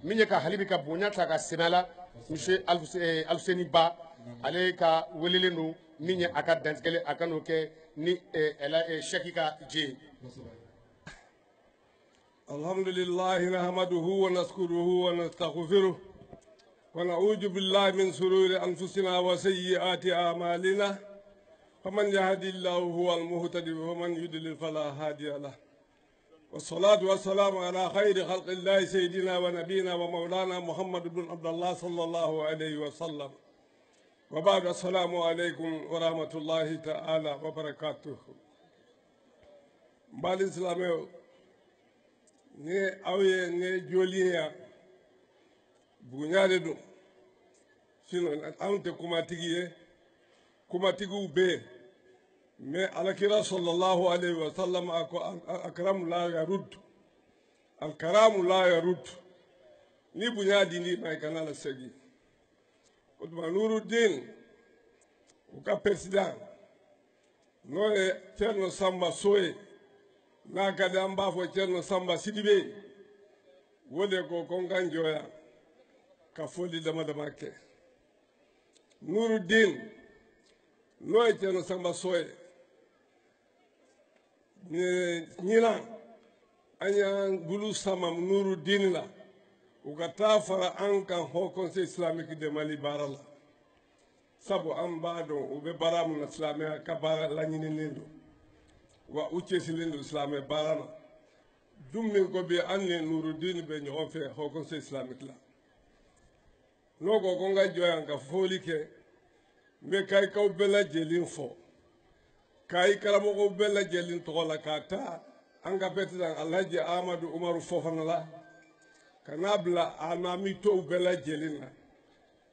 min ye ka halibi ka bonya ta ka sɛbɛn la monsieur Alfuseni Ba ale ka welelen don min ye a ka dantigɛli a ka n'o kɛ ni sɛki ka jɛ ye. alhamdulillahi nahmaduhu wa naskuruhu wa nastaghfiruh wa na'udhu billahi min sururi anfusina wa sayyiati a'malina faman yahdihillahu huwal muhtadi wa man yudlil fala hadiya lahu والصلاة والسلام على خير خلق الله سيدنا ونبينا ومولانا محمد بن عبد الله صلى الله عليه وسلم وبعد السلام عليكم ورحمة الله تعالى وبركاته بعد الإسلام ne aw ye ne joliya bugunyare do sino anw tɛ kumatigi ye kumatigiw bɛ yen mais alakira sallallahu alayhi wa sallam ako akramu la yarud alkaramu la yarud ni bunya dini mai kana la segi o duma Nuruddin o ka president no e Cerno Samba Soye na kadi an b'a fɔ Cerno Samba Sidibe wole ko kan jɔya ka foli dama dama kɛ Nuruddin n'o ye Cerno Samba Soye ɲinan an y'an bulu sama Nuruddin la u ka taa fara an kan Haut Conseil Islamique de Mali baara la sabu an b'a dɔn u bɛ baara min na silamɛya ka baara laɲininen don wa u cɛsirilen don silamɛ baara la dun min ko bi an ni Nuruddin bɛ ɲɔgɔn fɛ Haut Conseil Islamique la n'o ko ko n ka jɔ yan ka foli kɛ n bɛ kayikaw bɛɛ lajɛlen fɔ kayi karamɔgɔw bɛɛ lajɛlen tɔgɔ la k'a ta an ka président Alhaji Amadu Umaru Fofana la ka n'a bila alimami tɔw bɛɛ lajɛlen na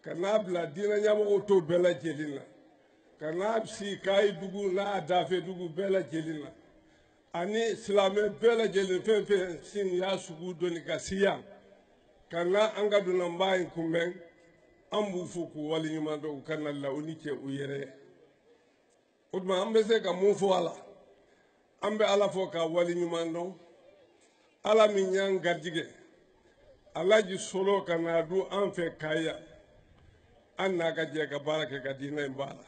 ka n'a bila diinɛ ɲɛmɔgɔw tɔw bɛɛ lajɛlen na ka n'a si kayi dugu n'a dafe dugu bɛɛ lajɛlen na ani silamɛ bɛɛ lajɛlen fɛn fɛn sin y'a sugu dɔnni ka si yan ka n'a an ka dunanba in kunbɛn an b'u fo k'u waleɲuman dɔn u ka nali la u ni cɛ u yɛrɛ ye o tuma an bɛ se ka mun fɔ a la an bɛ ala fɔ k'a waleɲuman dɔn ala min y'an garijɛgɛ Alaji Solo ka n'a dun an fɛ Kayi yan an n'a ka jɛ ka baara kɛ ka diinɛ in baara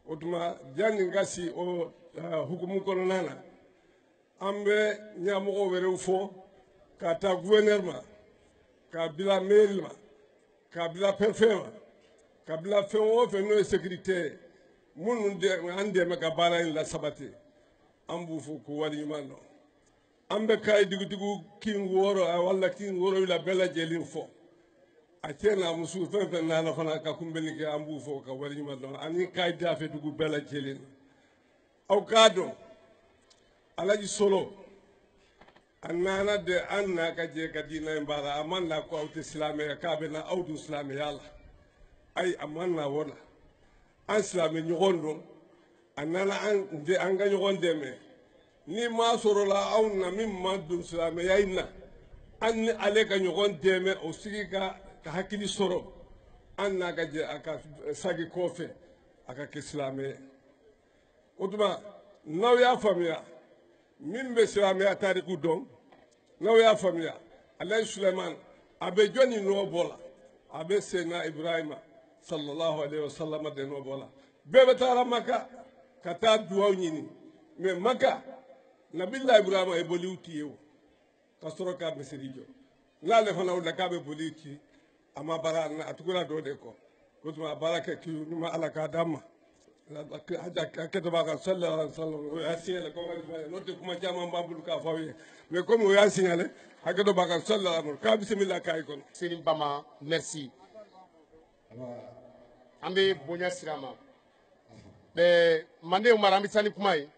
o tuma janni ka si o hukumu kɔnɔna na an bɛ ɲɛmɔgɔ wɛrɛw fɔ ka taa gouverneur ma ka bila mairie ma ka bila préfet ma ka bila fɛn o fɛn n'o ye sécurité ye minnu an dɛmɛ ka baara in lasabati an b'u fo k'u waleɲuman dɔn an bɛ Kayi dugutigiw kin wɔɔrɔ wala kin wɔɔrɔ la bɛɛ lajɛlen fɔ a cɛ n'a muso fɛn fɛn nana fana ka kunbɛnni kɛ an b'u fɔ ka waleɲuman dɔn ani Kayi dafe dugu bɛɛ lajɛlen aw k'a dɔn Alaji Solo a nana de an n'a ka jɛ ka diinɛ in baara a ma na ko aw tɛ silamɛya k'a bɛ na aw dun silamɛya la ayi a ma na o la an silamɛ ɲɔgɔn don a nana an ka ɲɔgɔn dɛmɛ ni maa sɔrɔla aw na min ma don silamɛya in na an ni ale ka ɲɔgɔn dɛmɛ o sigi ka hakili sɔrɔ an n'a ka jɛ a ka sagi kɔfɛ a ka kɛ silamɛ ye o tuma n'aw y'a faamuya min bɛ silamɛya tariku dɔn n'aw y'a faamuya Alaji Suleiman a bɛ jɔnni nɔ bɔ la a bɛ Seydina Ibrahima sallallahu alaihi wa sallam de nɔ bɔ la bɛɛ bɛ taara Maka ka taa duwaw ɲini mais Maka Nabila Ibrahima ye boliw ci ye o ka sɔrɔ ka misiri jɔ n'ale fana wulila k'a bɛ boliw ci a ma baara a tugula dɔ de kɔ o tuma a baara kɛ k'i ni ma Ala k'a d'an ma hakɛto b'a kan sallallahu alaihi wa sallam o y'a signalé n'o tɛ kuma caman b'an bolo k'a fɔ aw ye mais comme o y'a signalé hakɛto b'a kan sallallahu alaihi wa sallam k'a bisimila Kayi kɔnɔ. Serigne Bama merci an bɛ bonya sira ma mande Umaru an bɛ taa ni kuma ye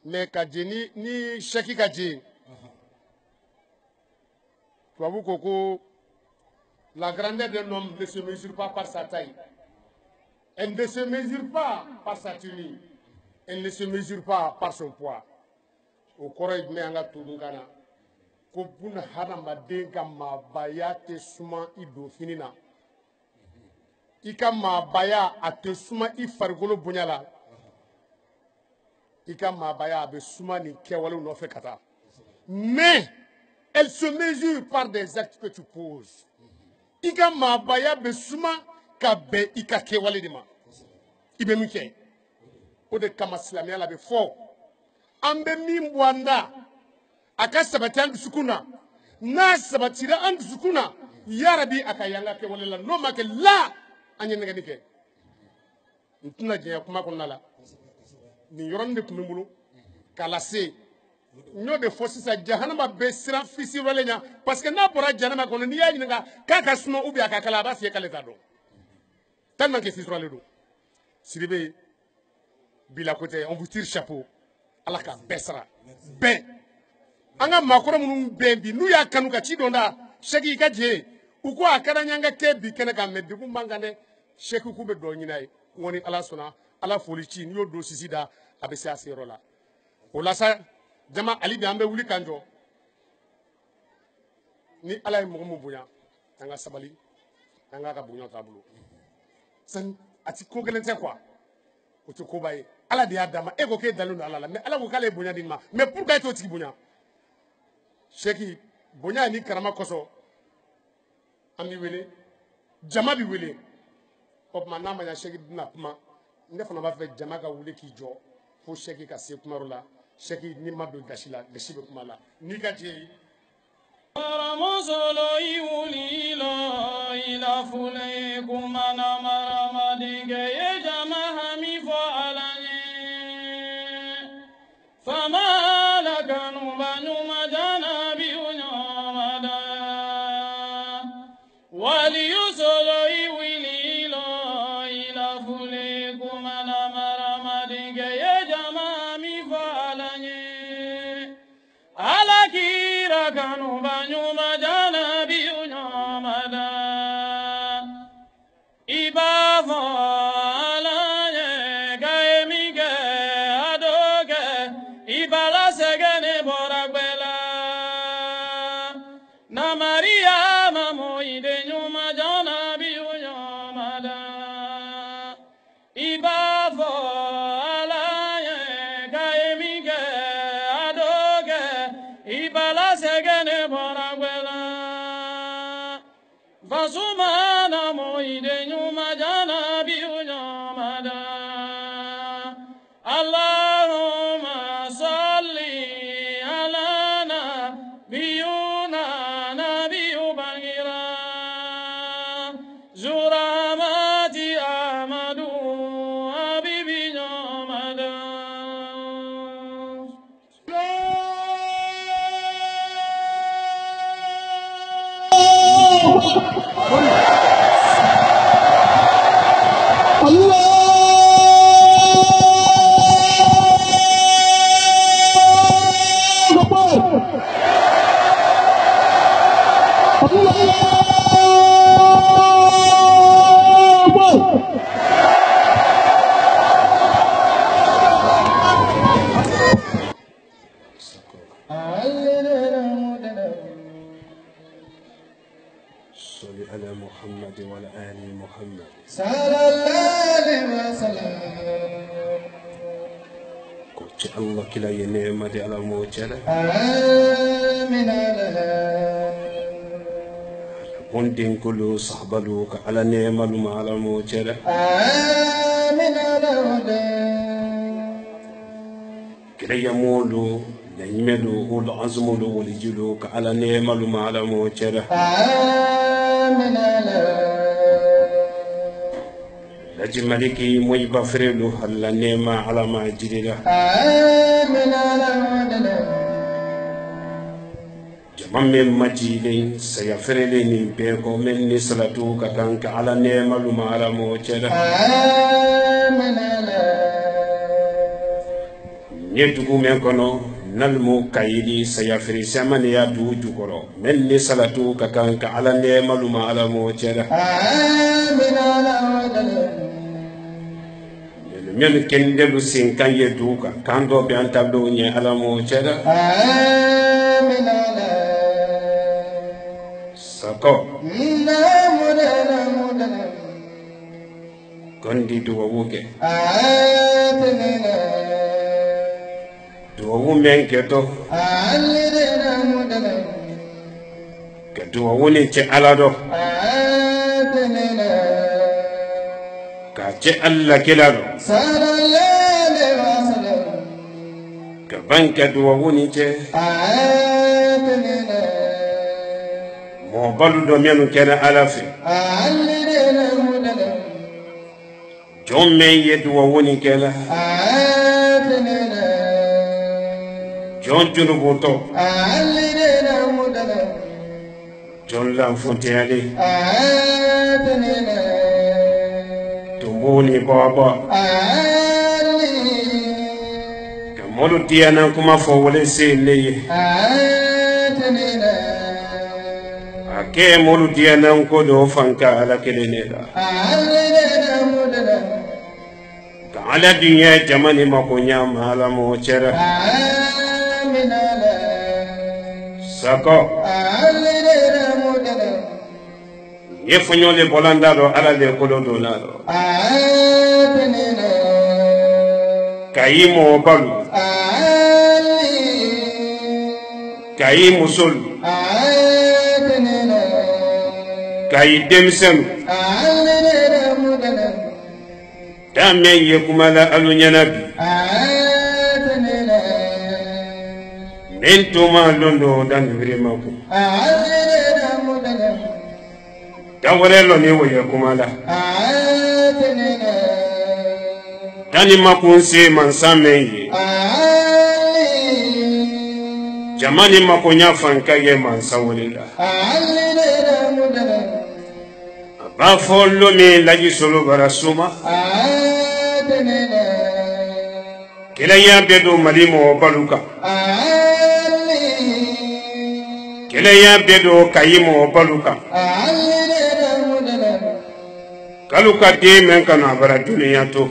mais ka jɛ ni chèque ka jɛ tubabu ko ko la grandeur d'un homme ne se mesure pas par sa taille. Elle ne se mesure pas par sa tenue. Elle ne se mesure pas par son poids. O kɔrɔ ye jumɛn an ka tubabukan na ko buna hadamaden ka maabaya tɛ suma i don fini na i ka maabaya a tɛ suma i farikolo bonya la i ka maabaya a bɛ suma nin kɛwalew nɔfɛ ka taa mais elle se mesure par des actes que tu poses i ka maabaya bɛ suma ka bɛn i ka kɛwale de ma i bɛ min kɛ o de kama silamɛya la bɛ fɔ an bɛ min bɔ an da a ka sabati an dusukun na n'a sabatira an dusukun na yarabi a ka y'an ka kɛwale la n'o ma kɛ la an ye nɛgɛnni kɛ n tɛna jɛnya kuma kɔnɔna la nin yɔrɔnin de tun bɛ n bolo k'a lase n y'o de fɔ sisan jahanama bɛ siran fisirɔlen ɲɛ parce que n'a bɔra jahanama kɔnɔ n'i y'a ɲininka k'a ka suma ou bien a ka kala a b'a f'i ye k'ale t'a dɔn tellement que fisirɔlen don Sidibe Bilako tɛ on vous tire chapeau ala ka bɛɛ sara bɛɛ an ka maakɔrɔ minnu bɛn bi n'u y'a kanu ka ci dɔn da sɛki i ka jɛ u ko a kɛra ɲanga kɛ bi kɛnɛ kan mais degun man kan dɛ sɛki k'u bɛ dɔ ɲini a ye n ko ni ala sɔnna ala foli ci n'i y'o don sisi da a bɛ se a seyɔrɔ la o la sa jama ali bi an bɛ wuli k'an jɔ ni ala ye mɔgɔ min bonya an ka sabali an k'a ka bonya taabolo sani a ti ko gɛlɛn tɛ quoi o tɛ koba ye ala de y'a d'a ma e ko k'e dalen don ala la mais ala ko k'ale ye bonya di ma mais pourquoi e t'o tigi bonya sɛki bonya ni karama kɔsɔn an b'i wele jama b'i wele o tuma n'a ma ɲɛ sɛki bɛna kuma ne fana b'a fɛ jama ka wuli k'i jɔ fo sɛki ka se kumayɔrɔ la sɛki n'i ma don gasi la gasi bɛ kuma la n'i ka jɛ Ramusolo iwulilo ila fule kumana maramadinge ye jama hami fo alanye fama la kanu banyuma jana biunyamada waliyu kanu banyuma jana biyu nyamada ibavo alaye gaemige adoge ibala segene boragbela na Maria mamo ide nyuma jana biyu nyamada ibavo alaye gaemige adoge ibala segene boragbela Vasumana moide nyuma jana biyu nyamada Allahumma salli ala nabiyuna nabiyu bangira Zuramati Ahmadu Habibi nyamada صل على محمد وعلى آل محمد صلى الله عليه وسلم كوتش الله كلا ينعمة على موجة آمين بندين كله صحبلوك على نعمة ما على موجة آمين كلا يمولو نعملو والعزملو والجلوك على نعمة ما على موجة آمين لجي ملكي موي بفرلو هلا نعمة على ما جريلا آمين جمع مجيلين سيفرلين بيكو من نسلتو كتنك على نعمة ما على موجة آمين نيتوكو ميكونو نلمو كايدي سيفري سمن يا دو جوكرو من نسلتو كتنك على نعمة ما على موجة آمين من كندلو سينكان يدوكا كاندو بيان تابلو ني على موجة آمين سكو كندي دووكي دوو من كتو كدوو نيتي على دو كاتي الله كيلادو صلى الله عليه وسلم كبان كدوو نيتي موبالو دو مينو كنا علافي جون من يدوو نيكلا جون جنوبوتو جون لانفونتيالي تمبوني بابا كمولو ديانا كما فولي سيلي أكي مولو ديانا كودو فانكا على كلينيلا على الدنيا جماني مكونيا مالا موچرا ساكو يفنيو لي بولاندارو على لي كولودو نارو كايمو بالو كايمو سول كاي دمسن دامن يكمل النبي ننتما لوندو دان بريماكو داورلو ني ويكمل داني ماكون سي من سامي jamani makonya fankage man sawulila ba follo mi laji solo barasuma kila ya bedo malimo baluka keleya bedo kayimo baluka kaluka de men kana bara duniya to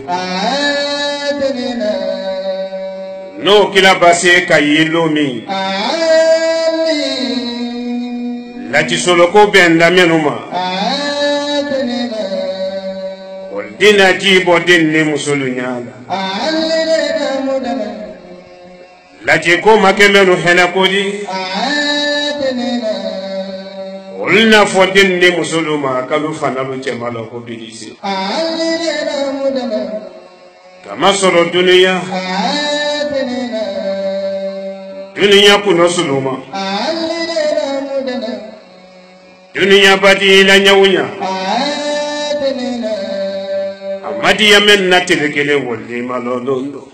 no kila base kayilo mi lati solo ko ben la menuma dina jibo dinni musulu nyala lati ko makemenu hena kodi ulna fo dinni musuluma kalu fanalu chemalo ko bidisi kama soro dunia kuno suluma dunia badi la nyawunya amadi yamen natilekele woli malolondo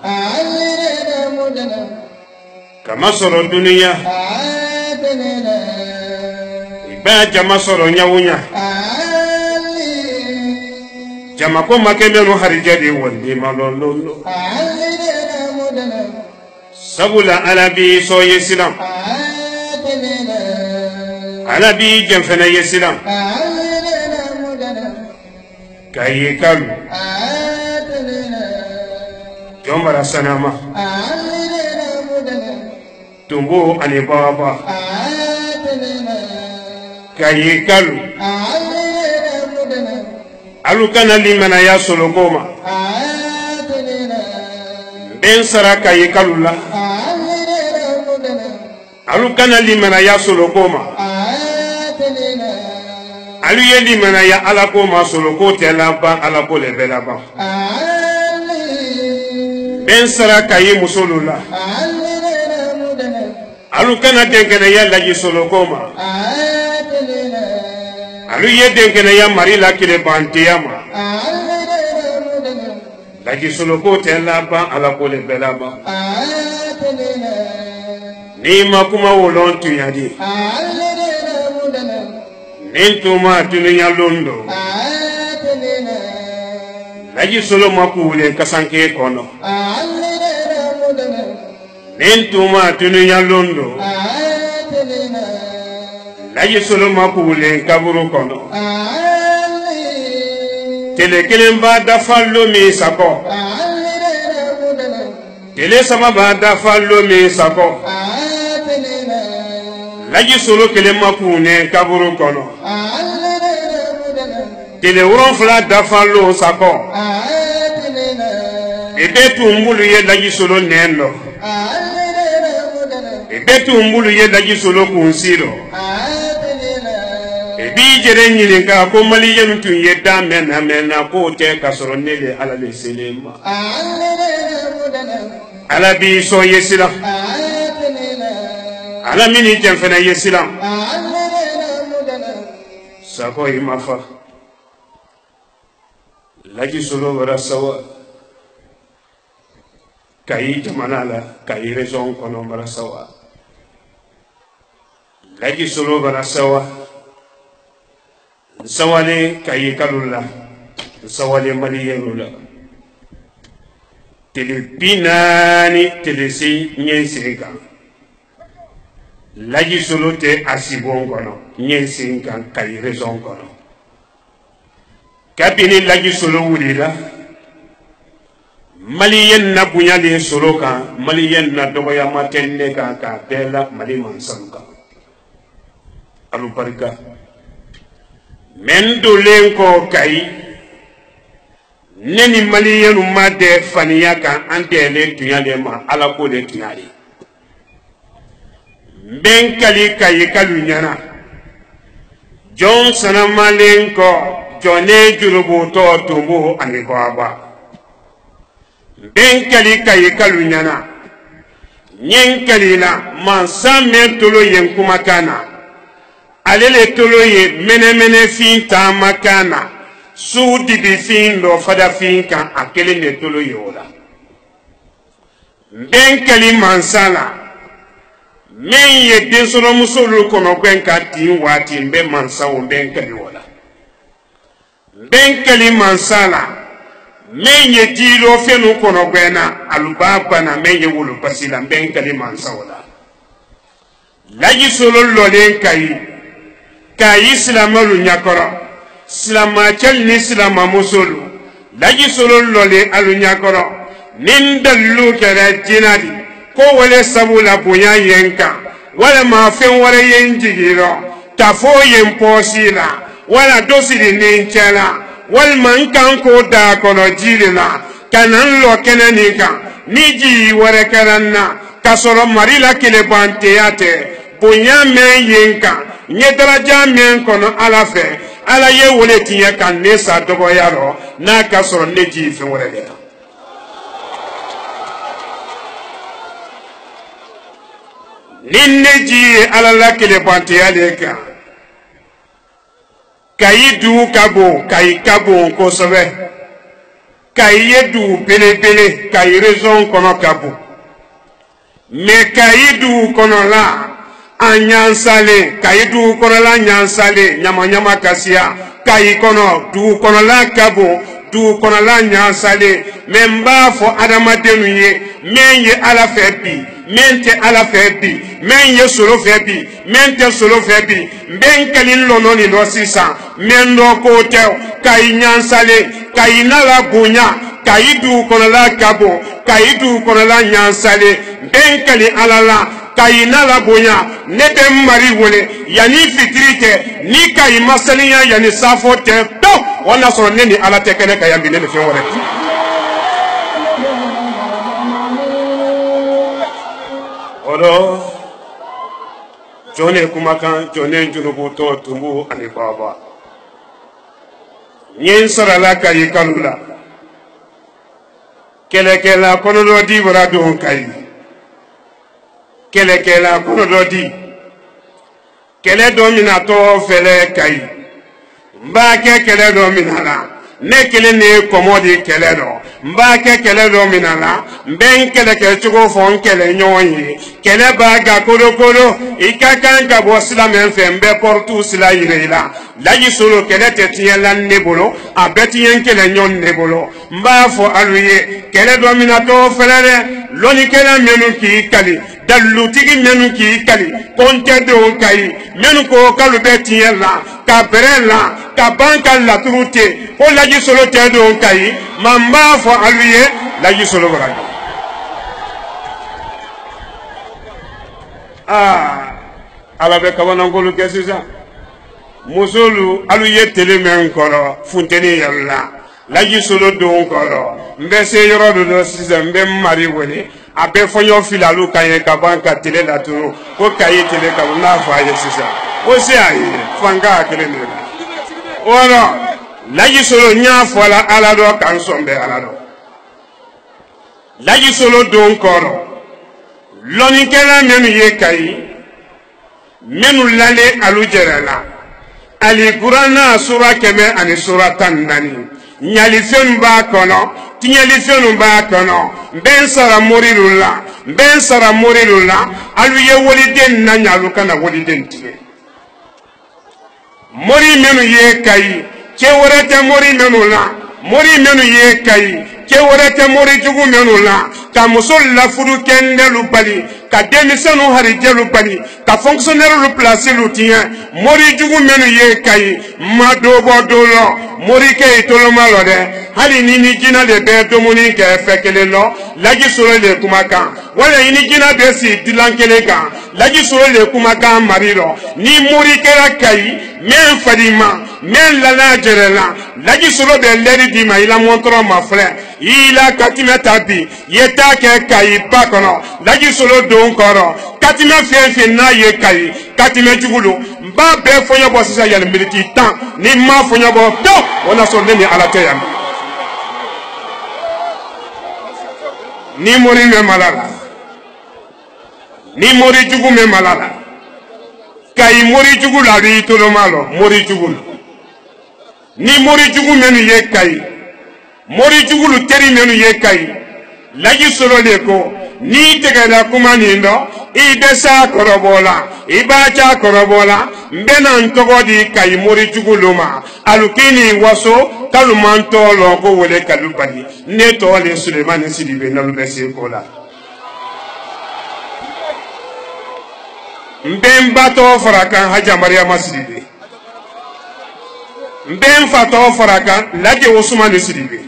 kama soro dunia iba jama soro nyawunya jama ko makemenu harijadi woli malolondo sabula alabi so yesilam alabi jamfana yesilam kayikalu jomara sanama tumbu ani baba kayikalu alukana limana ya sologoma ben sara kayikalu la alukana limana ya sologoma alu ye limana ya alako ma soloko tela ba alako le bela ba ben sara kayi musolula alukana denkene ya laji sologoma alu ye denkene ya marila kile bantiyama laji soloko tela ba alako le bela ba ni makuma wolon tuyadi nintuma dunia londo laji solo makule kasanke kono nintuma dunia londo laji solo makule kaburu kono tele kelemba dafallo mi sako tele sama ba dafallo mi sako laji solo kelemma kune kaburu kono tele wuron fla dafallo sako ebe tumbulu ye laji solo nendo ebe tumbulu ye laji solo kunsiro ebi jere nyini ka ko mali yenu tun ye da mena ko te kasoro nele ala le selema ala bi so yesila ala mini jamfana yesilam sako imafa laji solo wara sawa kayi jamana la kayi raison kono wara sawa laji solo wara sawa sawale kayi kalula sawale maliyelula telebinani telesi nyensinga laji solo te asibon kono nyensinga kayi raison kono kabini laji solo wulila maliyen na bunyale solo kan maliyen na dogoya matenne kan ka bela mali mansaluka alu barika men dolen ko kai neni maliyenu made faniya kan antele tunyale ma ala ko de tunyale ben kali kai kalu nyana jon sanamalen ko jone jurubu to tumbu ani baba ben kali kai kalu nyana nyen kalila man samme tolo yen kuma kana alele tolo ye mene fin ta makana su dibi fin lo fada fin kan akele ne tolo yola ben kali mansala men ye desoro musolu kono kwen ka tin wati be mansawo ben kali wala ben kali mansala men ye dilo fenu kono gwena alubaba na men ye wulu basila ben kali mansawo la laji solo lolen kayi silamalu nyakoro silama chel ni silama musolu laji solo lole alu nyakoro nin dallu kera jinadi ko wale sabula bunya yenka wala ma fen wala yenjigiro tafo yen posila wala dosiri nin chela wal man kan ko da kono jilina kanan lo kenanika niji wara karanna kasoro marila kele banteyate bunya men yenka nyedaraja men kono alafe ala ye wole tiya kan ne sa dogo yaro na kasoro neji fen wala de ninneji ala la kele banteyale ka kayidu kabo kayi kabo ko sobe kayidu bele kayi raison kono kabo me kayidu kono la anyansale kayidu kono la nyansale nyama kasia kayi kono du kono la kabo du kono la nyansale memba fo adama denu ye menye ala febi mente ala febi menye solo febi mente solo febi ben kalin lono ni no sisa mendo ko te kay nyansale kay nala bunya kay du kono la kabo kay du kono la nyansale ben kali alala kay nala bunya nebe mari wole yani fitrite ni kay masaliya yani safote to wana so neni ala tekene kayambi ne fe wore odo jone kumakan jone junubu to tumbu ani baba nyen sarala kay kalula kelekela kono do di bora do kay kelekela kono do di kele do mina to fele kay mba ke kele do minala ne kele ne komodi kele do mba ke kele do minala ben kele ke chugo fon kele nyonyi kele ba ga kolo ikaka ga bo silamen fembe portu sila yireila laji solo kele tetien lan nebolo abeti yen kele nyon nebolo mba fo aluye kele do minato felere loni kele menu ki kali dalu tigi menu ki kali konte do kai menu ko kalu betien la ka berela ka banka la turute o laji solo te do kai mamba fo aluye laji solo bara ala be kawana ngolu kesisa musulu aluye tele men koro funteni yalla laji solo do koro mbese yoro do sisa mbe mari woni abe fonyo filalu kanye ka banka tele la turu ko kaye tele ka na fa ye sisa o se ayi fanga kele ne ora laji solo nya fola ala do kan sombe ala do laji solo do koro loni kala menu ye kai menu lale alu jerala ali qur'ana sura keme ani sura tanani nyali fen ba kono tinyali fen ba kono ben sara morilula alu ye woliden na nyalu kana woliden tiye mori menu ye kai cheworete mori menu la mori menu ye kai cheworete mori jugu menu la ka musol la furu kendelu bali ka demisanu harijelu bali ka fonctionnaire lu placer lu tien mori jugu menu ye kai madobo dolo mori ke tolo malo de hali ni jina de be domuni ke fekele lo laji solo le kumaka wala ni jina be si dilankele ka laji solo le kumaka mariro ni mori ke la kai men fadima men la jerela laji solo be leri di ma ila montro ma frère ila katime tabi yeta ke kai bakono laji solo don koro katime fe na ye kai katime jugulu mba be fonyo bo sisa yal militi tan ni ma fonyo bo to ona so ni ala teyam ni mori me malala ni mori jugu me malala kai mori jugu la ri to lo malo mori jugu ni mori jugu menu ye kai mori jugu lu teri menu ye kai laji solo le ko ni tegala kuma ni ndo ibesa korobola ibacha korobola mbena ntogodi kai mori jugu luma alukini waso kalumanto lo ko wole kalubani neto le Suleiman Sidibe na lubese kola Mben bato farakan Haja Mariama Sidibe. Mben fato farakan Laje Ousmane Sidibe.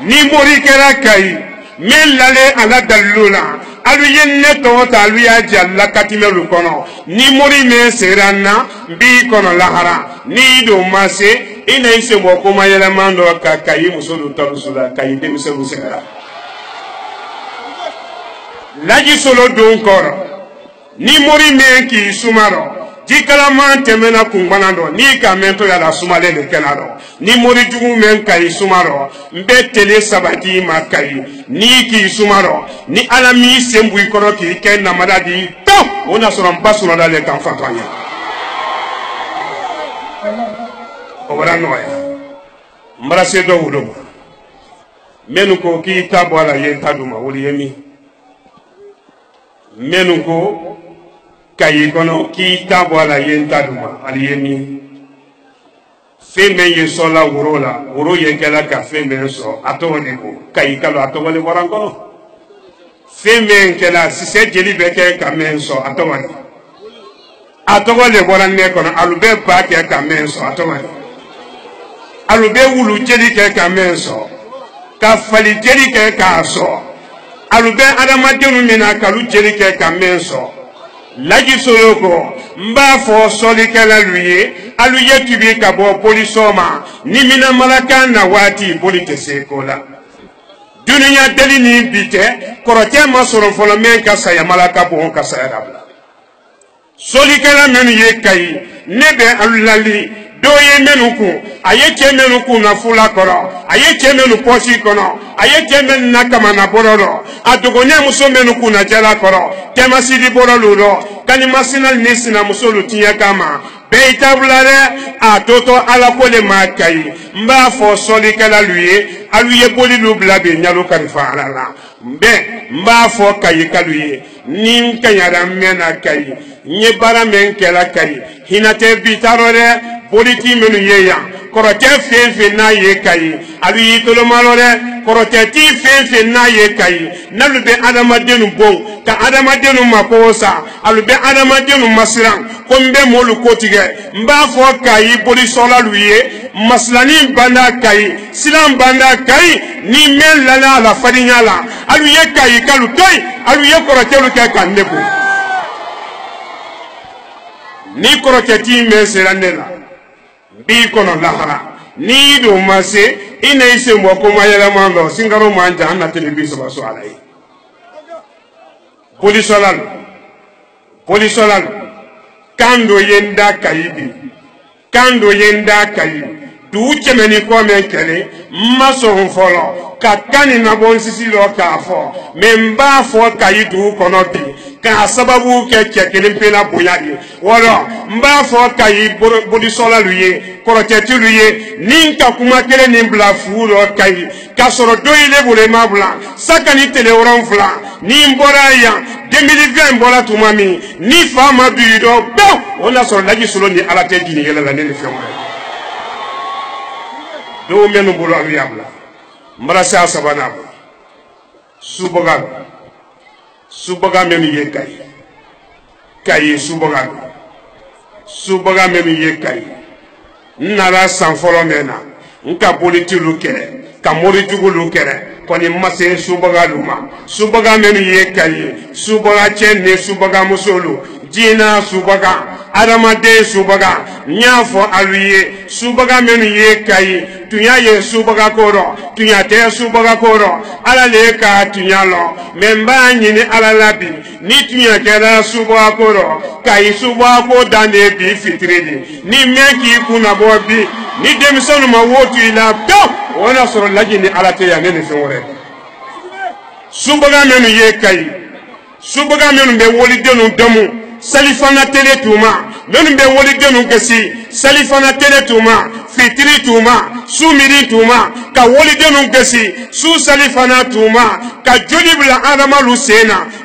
Ni mori kera kai men lale ala dalula alu yenne to ta alu ya jalla katimelu kono ni mori me serana bi kono lahara ni do mase ina ise mo ko mayela mando ka kai musulu tarusula kai de musulu sera laji solo don koro ni mori me ki sumaro jikala man temena kunbanando ni ka mento ya la sumale le kenaro ni mori jugu men kai sumaro mbetele sabati makai ni ki sumaro ni alami sembu ikoro ki ken na madadi to ona soro mbasuro dale kan fatwanya obara noya mbara sedo wudo menu ko ki tabo ala yen taduma woli yemi menu ko kayi kono ki tabo ala yen taduma ali yemi feme ye sola wurola wuro ye kala ka feme so atoni ko kayi kalo atowale warangono feme kala sise jeli beke ka menso atowale atowale waranne kono alube ba ke ka menso atowale alube wulu jeli ke ka menso ka fali jeli ke ka so alube adama denu mina kalu jeli ke ka menso laji soloko mba fo soli kala luye alu yetubi ka bo polisoma ni mina malaka na wati polite sekola dunia deli ni bite korote masoro folo men ka saya malaka bo ka saya dabla soli kala men ye kai nebe alulali doye menuku aye menuku na fula koro aye menu posi kono aye men na kama na bororo adogonya muso menuku na jala koro tema sidi borolo ro kani masinal nisina muso lutiya kama beitabulare a toto ala kole makai mba fo soli kala luye aluye boli lubla be nyalo karifa ala mbe mba fo kayi kaluye nin kanyara mena kayi nye bara men kela kayi hinate bitarore politi menu yeya korote fefe na ye kayi alu yitolo malore korote ti fefe na ye kayi nalube adamadenu bon ka adamadenu makosa alube adamadenu masiran kombe molu kotige mba fo kayi polisola luye maslani banda kayi silam banda kayi ni men lala la fadinyala alu ye kayi kalu toy alu ye korote lu ke kannebu ni korote ti meseranela bi kono lahara ni do mase ina ise mo ko mayela mando singaro manja na television baso alai polisolal kando yenda kayi du chemeni ko men kele maso folo kakani na bon sisi lo ka fo memba fo kayi du kono bi ka sababu ke chekele pela boyadi wala mba fo kayi bodisola luye koroteti luye ninka kuma kele ni bla furo kayi kasoro doile bole mabla sakani teleoran fla ni mbora ya 2020 mbola tumami ni fama bido bo ona so laji solo ni alate dini yela la ne fema do menu bolo aliyabla mbarasa sabana suboga menu ye kayi suboga menu ye kayi nara sanfolo mena nka politi lukere ka mori jugu lukere koni mase suboga menu ye kayi suboga chenne suboga musolu jina suboga adamade suboga nyafo aluye suboga menu ye kayi tunya ye suboga koro tunya te suboga koro ala le ka tunya lo memba nyini ala labi ni tunya kera suboga koro kai suboga ko dande bi fitredi ni meki kuna bobi ni demisonu ma wotu ila to wona soro laji ni ala te ya nene fewore suboga menu ye kayi suboga menu be woli denu damu salifana tele tuma menu be woli denu gasi salifana tele tuma fitri tuma sumiri tuma ka woli denu gasi su salifana tuma ka jolibla adama lusena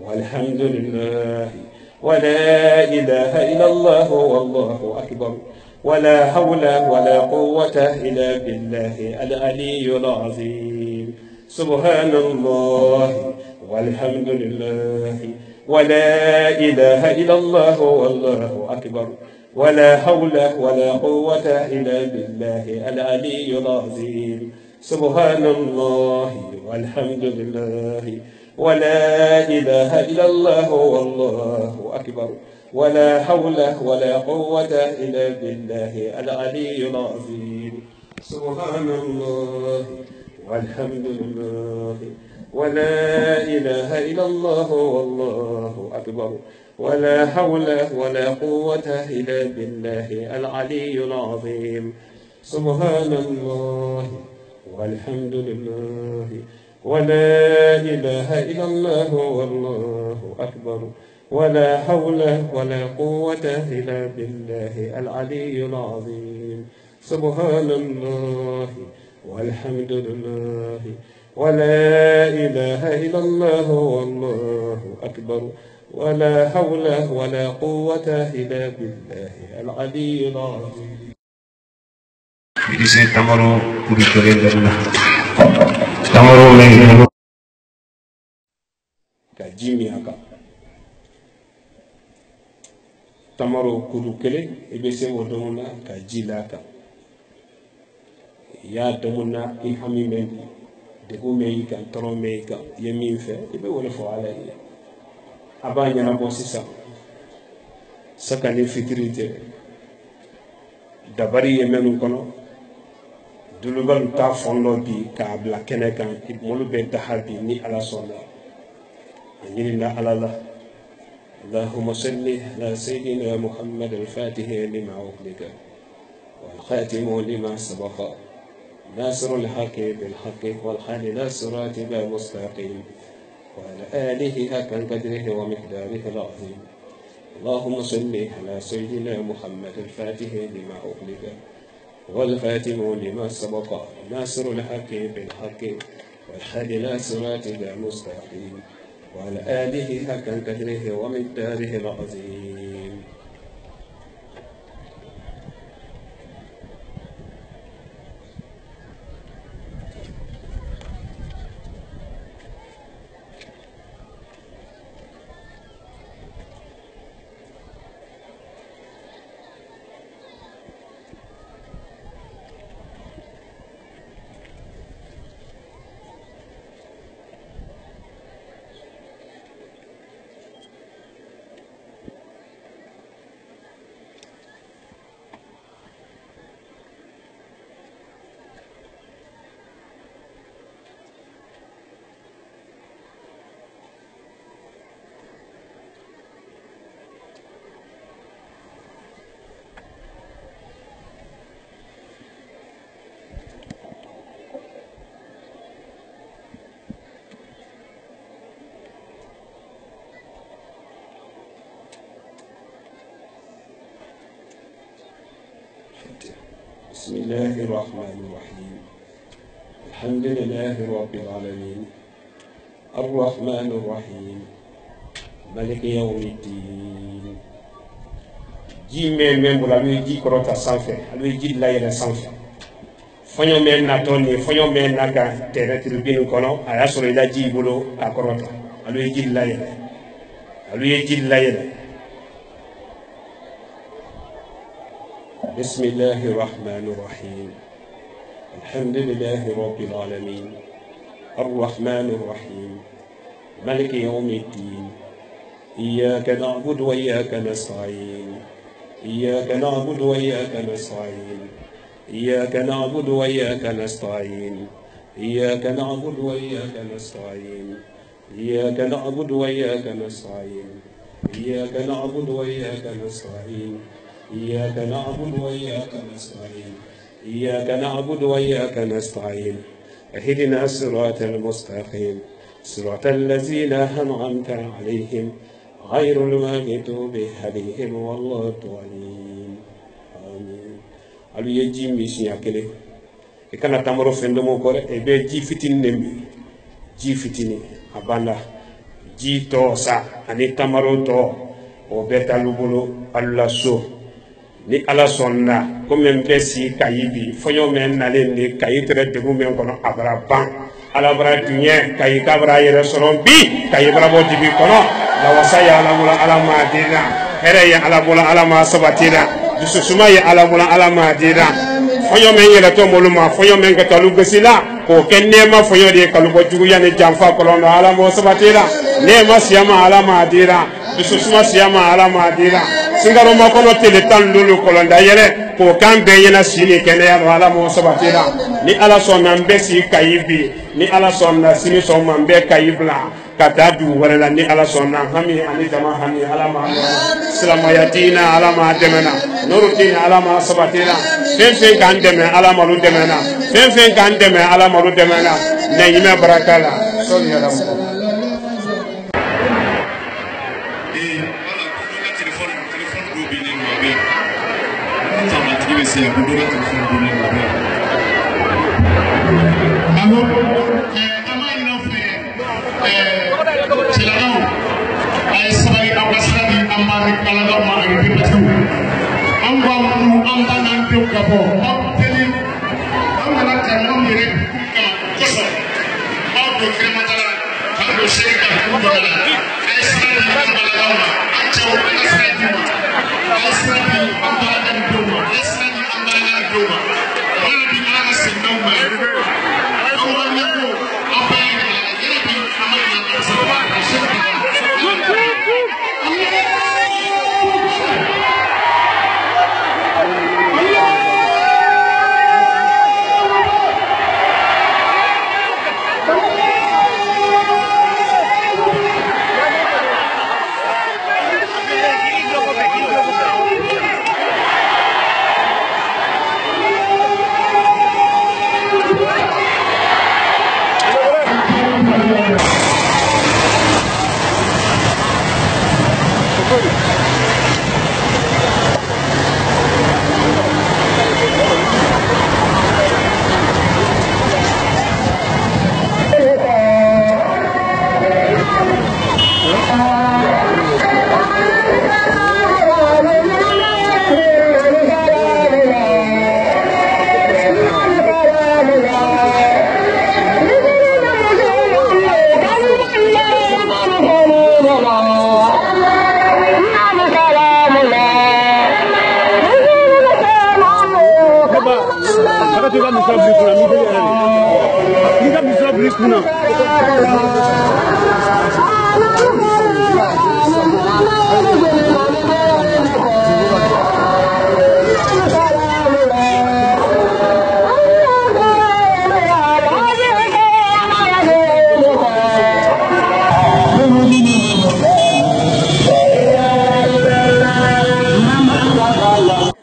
والحمد لله ولا إله إلا الله والله أكبر ولا حول ولا قوة إلا بالله العلي العظيم سبحان الله والحمد لله ولا إله إلا الله والله أكبر ولا حول ولا قوة إلا بالله العلي العظيم سبحان الله والحمد لله ولا إله إلا الله والله أكبر ولا حول ولا قوة إلا بالله العلي العظيم سبحان الله والحمد لله ولا إله إلا الله والله أكبر ولا حول ولا قوة إلا بالله العلي العظيم سبحان الله والحمد لله ولا إله إلا الله والله أكبر ولا حول ولا قوة إلا بالله العلي العظيم سبحان الله والحمد لله ولا إله إلا الله والله أكبر ولا حول ولا قوة إلا بالله العلي العظيم. Tamaro kuru kele ebe se wodona ka jilaka ya domuna in hami mendi de ko me kan toro me kan yemin fe ebe wala fo ala ya abanya na bo sisa saka ni fikirite dabari yemenu kono dulugal ta fondo bi ka bla kene kan molu be tahabi ni ala sona ni na ala la اللهم صل على سيدنا محمد الفاتح لما أغلق والخاتم لما سبق ناصر الحق بالحق والحادي إلى صراطك المستقيم وعلى آله حق قدره ومقداره العظيم اللهم صل على سيدنا محمد الفاتح لما أغلق والخاتم لما سبق ناصر الحق بالحق والحادي إلى صراطك المستقيم وعلى آله حق قدره ومقداره العظيم. بسم الله الرحمن الرحيم الحمد لله رب العالمين الرحمن الرحيم مالك يوم الدين جي من بولا جي كروتا سانفه الوي جي لا يلا سانفه فنيو من ناتوني فنيو من ناكا تيرتي بين كونو ايا سوري لا جي بولو اكروتا الوي جي لا يلا الوي جي لا يلا بسم الله الرحمن الرحيم الحمد لله رب العالمين الرحمن الرحيم مالك يوم الدين إياك نعبد وإياك نستعين إياك نعبد وإياك نستعين إياك نعبد وإياك نستعين إياك نعبد وإياك نستعين إياك نعبد وإياك نستعين إياك نعبد وإياك نستعين إياك نعبد وإياك نستعين إياك نعبد وإياك نستعين اهدنا الصراط المستقيم صراط الذين أنعمت عليهم غير المغضوب عليهم ولا الضالين آمين. alu ye ji mi siɲɛ kelen i kana tamaro fɛn dɔmɔ kɔ dɛ i bɛ ji fitinin de min ji fitinin a banna ji tɔ sa ani tamaro tɔ o bɛɛ t'alu bolo alu la so ni ala sɔnna komi n bɛ si Kayi bi fɔɲɔ mɛ nalen de Kayi tɛrɛ degun min kɔnɔ a bara ban ala bara diɲɛ Kayi k'a bara yɛrɛ sɔrɔ bi Kayi bara bɔ dibi kɔnɔ lawasa ye ala bolo ala ma di la hɛrɛ ye ala bolo ala ma sabati la dususuma ye ala bolo ala ma di la fɔɲɔ mɛ yɛlɛtɔ molu ma fɔɲɔ mɛ kɛ talu gosi la k'o kɛ nɛɛma fɔɲɔ de ye kalubɔ juguya ni janfa kɔlɔn na ala m'o sabati la nɛɛma siyama ala ma di la dususuma siyama ala ma di la singaroma kɔnɔ tele 15 kɔlɔnda yɛlɛ k'o kan bɛɛ ɲɛna si ni kɛnɛya no ala m'o sabati la ni ala sɔnna n bɛ si Kayi bi ni ala sɔnna sini sɔgɔma n bɛ Kayi bila ka taa dugu wɛrɛ la ni ala sɔnna hami ani jama hami ala ma silamaya diinɛ ala ma dɛmɛ na nuru diinɛ ala ma sabati la fɛn fɛn k'an dɛmɛ ala malo dɛmɛ na fɛn fɛn k'an dɛmɛ ala malo dɛmɛ na nɛɲimɛ baraka la sɔli yɛrɛ mɔ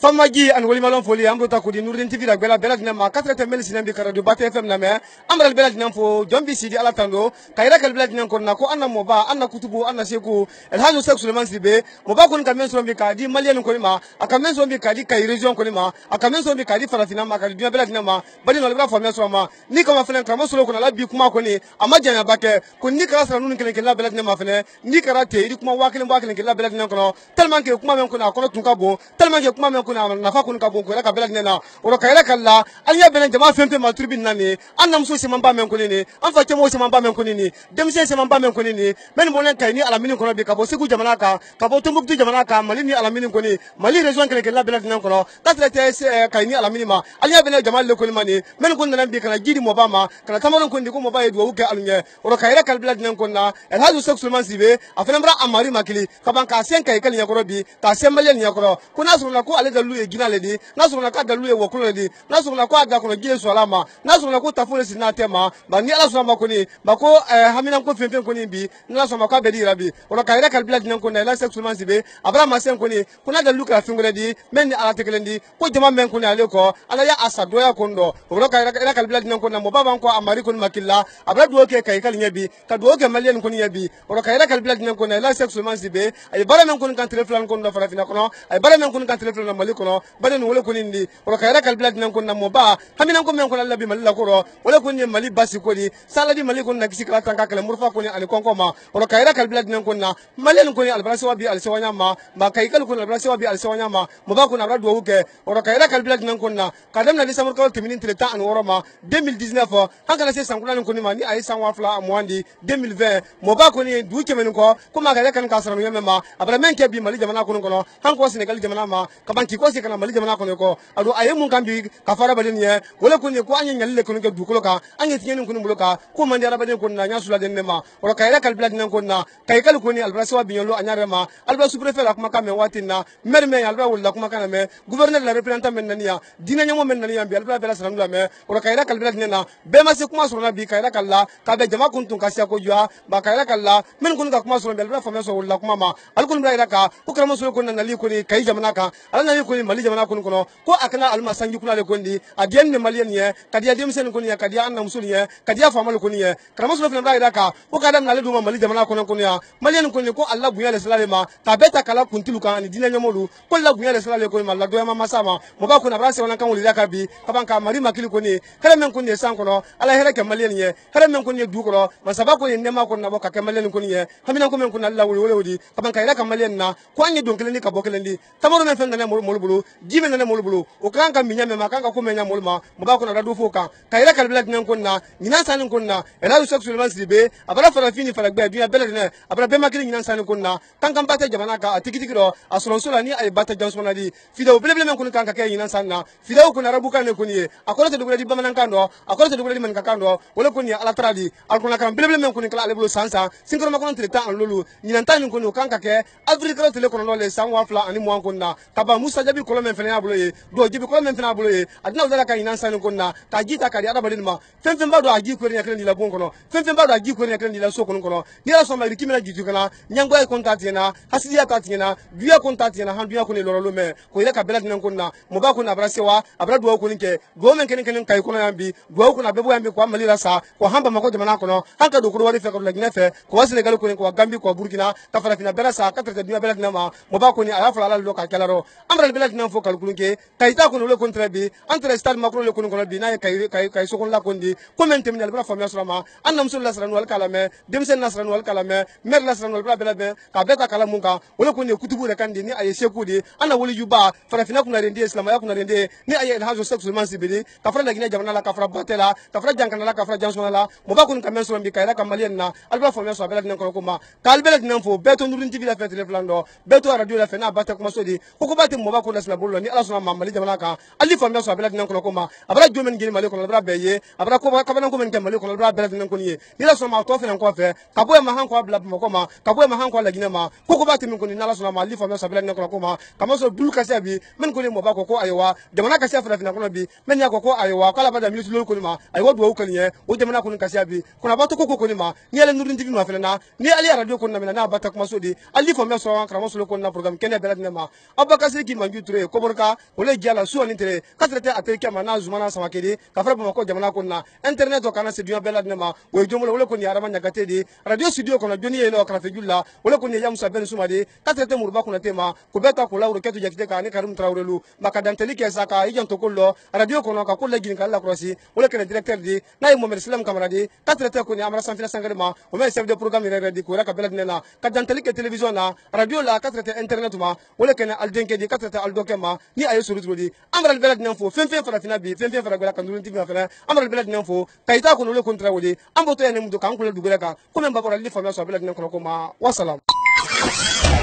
Famaji an wali malon foli amro ta ko di Nurdin TV la bela dina ma 4 mel sinan bi kara du Bate FM na me amral bela dina fo jombi sidi ala tando kayra kal bela dina ko na ko anna moba anna kutubu anna seku el hanu sek Suleiman Sibe moba ko kan men so bi kadi malien ko ma aka men so bi kadi kay region ko ma aka men so bi kadi farafina ma kadi bela dina ma bali no bela formation so ma ni kama fenen kama solo ko na la bi kuma ko ni amaja na bake ko ni kara sara nun kelen la bela dina ma fene ni kara te di kuma wakelen la bela dina ko tellement que kuma men ko na ko tun ka bon tellement que kuma men ko na fa kun ka bon ko la ka bela dina na o ka yela kala aliya bela jama fempe ma tribune nani annam so se mamba men ko ni an fa kemo se mamba men ko ni demse se mamba men ko ni men mo len kay ni ala minin ko bi ka bo segu jamana ka bo tumbuktu jamana ka mali ni ala minin ko ni mali region kelen la bela dina ko ka traité kay ni ala minima aliya bela jama le ko ni mani men ko nan bi kana jidi mo ba ma kana tamaron ko ndi ko mo ba yedo wuke alunye o ka yela kal bela dina ko na el hadu sek Suleiman Sibe afena bra amari makili ka ban ka sen kay kal nya ko bi ka sen mali nya ko ko na suru na ko ale da lu e gina le di na suru na ka da lu e wo ko le di na suru na ko aga ko gile so alama na suru na ko tafule sinna tema ba ni ala suru ma ko ni ba ko hamina ko femfe ko ni bi na suru ma ka be di rabi o ka yela kal bela dina ko na la sek Suleiman Sibe abra ma sen ko ni ko na da lu ka fingole di men ni ala tekelendi ko jama men ko ni ale ko ala ya asado ya ko ndo o ka yela kal bela dina ko na mo baba ko amari ko makilla abra duo ke kay kal nyabi ka duo ke malien ko ni yabi o ka yela kal bela dina ko na la sek Suleiman Sibe ay bara men ko kan telefon ko ndo farafina ko ay bara men ko kan telefon na mali kono baden wala ko nindi wala kayra kal blad nan ko na moba hamina ko men ko labi mali la koro wala ko ni mali basi ko di sala di mali ko na kisi kala tanka kala murfa ko ni ali konko ma wala kayra kal blad nan ko na mali ko ni albarasi wa bi al sawanya ma kay kal ko albarasi wa bi al sawanya ma moba ko na radu wuke wala kayra kal blad nan ko na kadam na disamur ko timinin treta an woro ma 2019 hankala se sankula ko ni ma ni ay sanwa fla amwandi 2020 moba ko ni du kemen ko kuma kayra kan kasara no yemma abra men ke bi mali jamana ko no hanko Senegal jamana ma kabanki ko se kana mali jamana ko ko adu aye mun kambi ka fara badin ye wala ko ni ko anya nyalle ko ke du ko ka anya tiyen ko bulo ka ko man dara badin ko na nya sula den ma wala kayra kal blad nan ko na kay kal ko ni albrasi wa binyolo anyare ma alba sous préfet la kuma ka me watina mer me alba wala kuma kana me gouverneur la représentant men nania dina nyamo men nania bi alba bela salam me wala kayra kal blad na be ma se kuma sura bi kayra kala ka be jama kuntun ka sia ko jua ba kayra kala men ko ka kuma sura be alba fama so wala kuma ma alkul bla ka ko kala so ko na nali ko ni kay jamana ka ala nali ko ni mali jamana ko ko akana alma sangi kuna le kondi adien ne malien ye kadia dem sen ko ni kadia anna musul ye kadia famal ko ni ye kala so fina bla ka ko kadam na le duma mali jamana ko ya malien ko ni ko Allah bunya le salama ka beta kala kuntilu kan ni dina nyamolu ko Allah bunya le salama ko ma la do ma masama mo ba ko na brase wona kan wuli ka bi ka ban ka mari makili ko ni kala men ko ni san ko no ala here ke malien ye kala men ko ni du ko ma saba ko ni ne ma ko na bo ka ke malien ko ni ye hamina ko men ko na Allah wuli wuli ka ban ka ira ka malien na ko anyi don kele ni ka bo kele ndi tamaro men fen na mo bulu jime na mo bulu o kan ka minya me ma kan ka ko menya mo ma mo ba ko na do fo kan ka ira ka blad nan ko na nyina sanin ko na ela du sexual man sibe abara fara fini fara gbe dunya bele ne abara be makili nyina sanin ko na kan kan bata jamana ka atikiti ro asolo sola ni ay bata jansona na di fido bele men ko kan ka ke nyina sanna fido ko na rabu kan ne ko ni akola te dugule di bamanan kan do akola te dugule di man kan do wala ko ni ala tradi alkuna kan bele men ko ni kala leblo sansa sinkro ma ko non treta an lolu nyina tan ko no kan ka ke afrika tele ko no le sanwa fla ani mo ko na kaba musa jabi ko men fena bulo ye do jibi ko men fena bulo ye adna wala kan nyina sanin ko na ka jita ka di ada badin ma fen fen ba do agi ko ni akren di la bon ko no fen fen ba do agi ko ni akren di la so ko no ni la so ma rikimina jitu kana nyango ay contact na hasidia ta tina duya contact na han duya ko ni loro me ko ile ka belad nan ko na mo ba ko na brasewa abra do ko ni ke do men ken ken kay ko na yambi do ko na bebo yambi ko amali la sa ko hamba mako jamana ko no hanka do ko wari fe ko la gnefe ko wasile gal ko ni ko gambi ko burkina ka fara fina bela sa ka trete duya belad na ma mo ba ko ni ala fala ala lo ka kelaro amra belad nan fo kal ko ke kay ta ko no le kontra bi entre stade makro le ko no bi na kay so ko la ko ndi ko men temni al bra famia salama annam sallallahu alaihi wal kalame dem sen nasran wal kalame mer nasran wal bela be ka beta kala munka wala ko ne kutubu re kandi ni aye sheku di ana wali juba fara fina kuna rende islam ya kuna rende ni aye el hazo sexual man sibidi ka fara la gine jamana la ka fara batela ka fara jankana la ka fara jansona la mo ba kun kamen so mbi kayra ka malien na alba famia so bela nan ko ma kal bela nan fo beto nurin tv la fete le flando beto radio la fena bata kuma so di ko bate mo ba ko la bollo ni ala so ma mali jamana ka ali famia so bela nan ko ma abra jomen gini mali ko la be ye abra ko ka ban ko men ke mali ko la bela nan ko ni ni la so ma to fena ko fe ka boye ma han ko abla mo ko ma ka boye ma han ko la gine ma ko bate min ko ni ala so ma ali famia so bela nan ko ma kama so bul ka bi men ko ni mo ba ko ayewa jamana ka fena fena ko bi men ya ko ayewa kala bada mi lo ko ni ma ayewa do ko ni ye o jamana ko ni ka bi kuna ba to ko ni ma ni ala nurin tv ma fena na ni ali radio ko na mena na bata kuma so di ali famia so kan kama so ko na program kene bela nan ma abaka siki manju ture ko borka wala jala so ni tere ka trete ateke ma na zuma na sama kedi ka fara ba ko jamana ko na internet o kana se dunya bela nan ma we jomulo wala ko ni arama nyagate di radio studio ko na joni ye no kana fe julla wala ko ni yam sa ben suma di ka trete murba ko na tema ko beta ko lawro ketu jakite ka ni karum trawrelu maka danteli ke saka ijan to kollo radio ko no ka ko legin ka Allah krosi wala kene directeur di nay mo islam camara di ka trete ko ni amara sanfina sangare ma o me chef de programme re di ko ra ka bela nena ka danteli ke television na radio la ka trete internet ma wala kene aldenke di ka trete aldoke ma ni ayo suru di amara bela nan fo fen fen fara fina bi fen fen fara gala kan durun tv ma fana amara bela nan fo kayita ko no le kontra wodi amboto ene mudo kan ko le dugula ka ko men babora li famia so bela nan ko ma wassalam.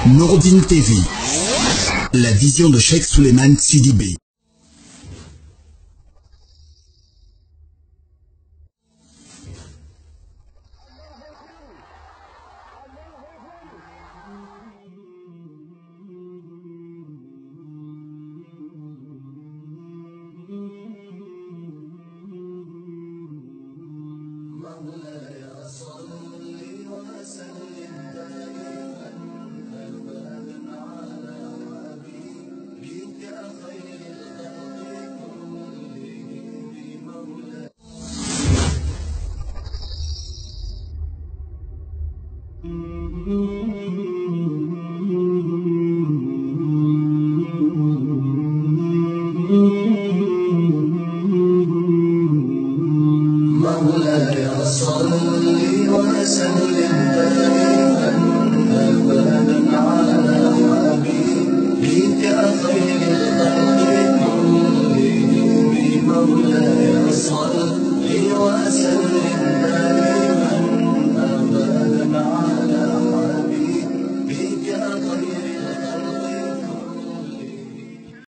Nourdine TV, la vision de Cheikh Souleymane Sidibé.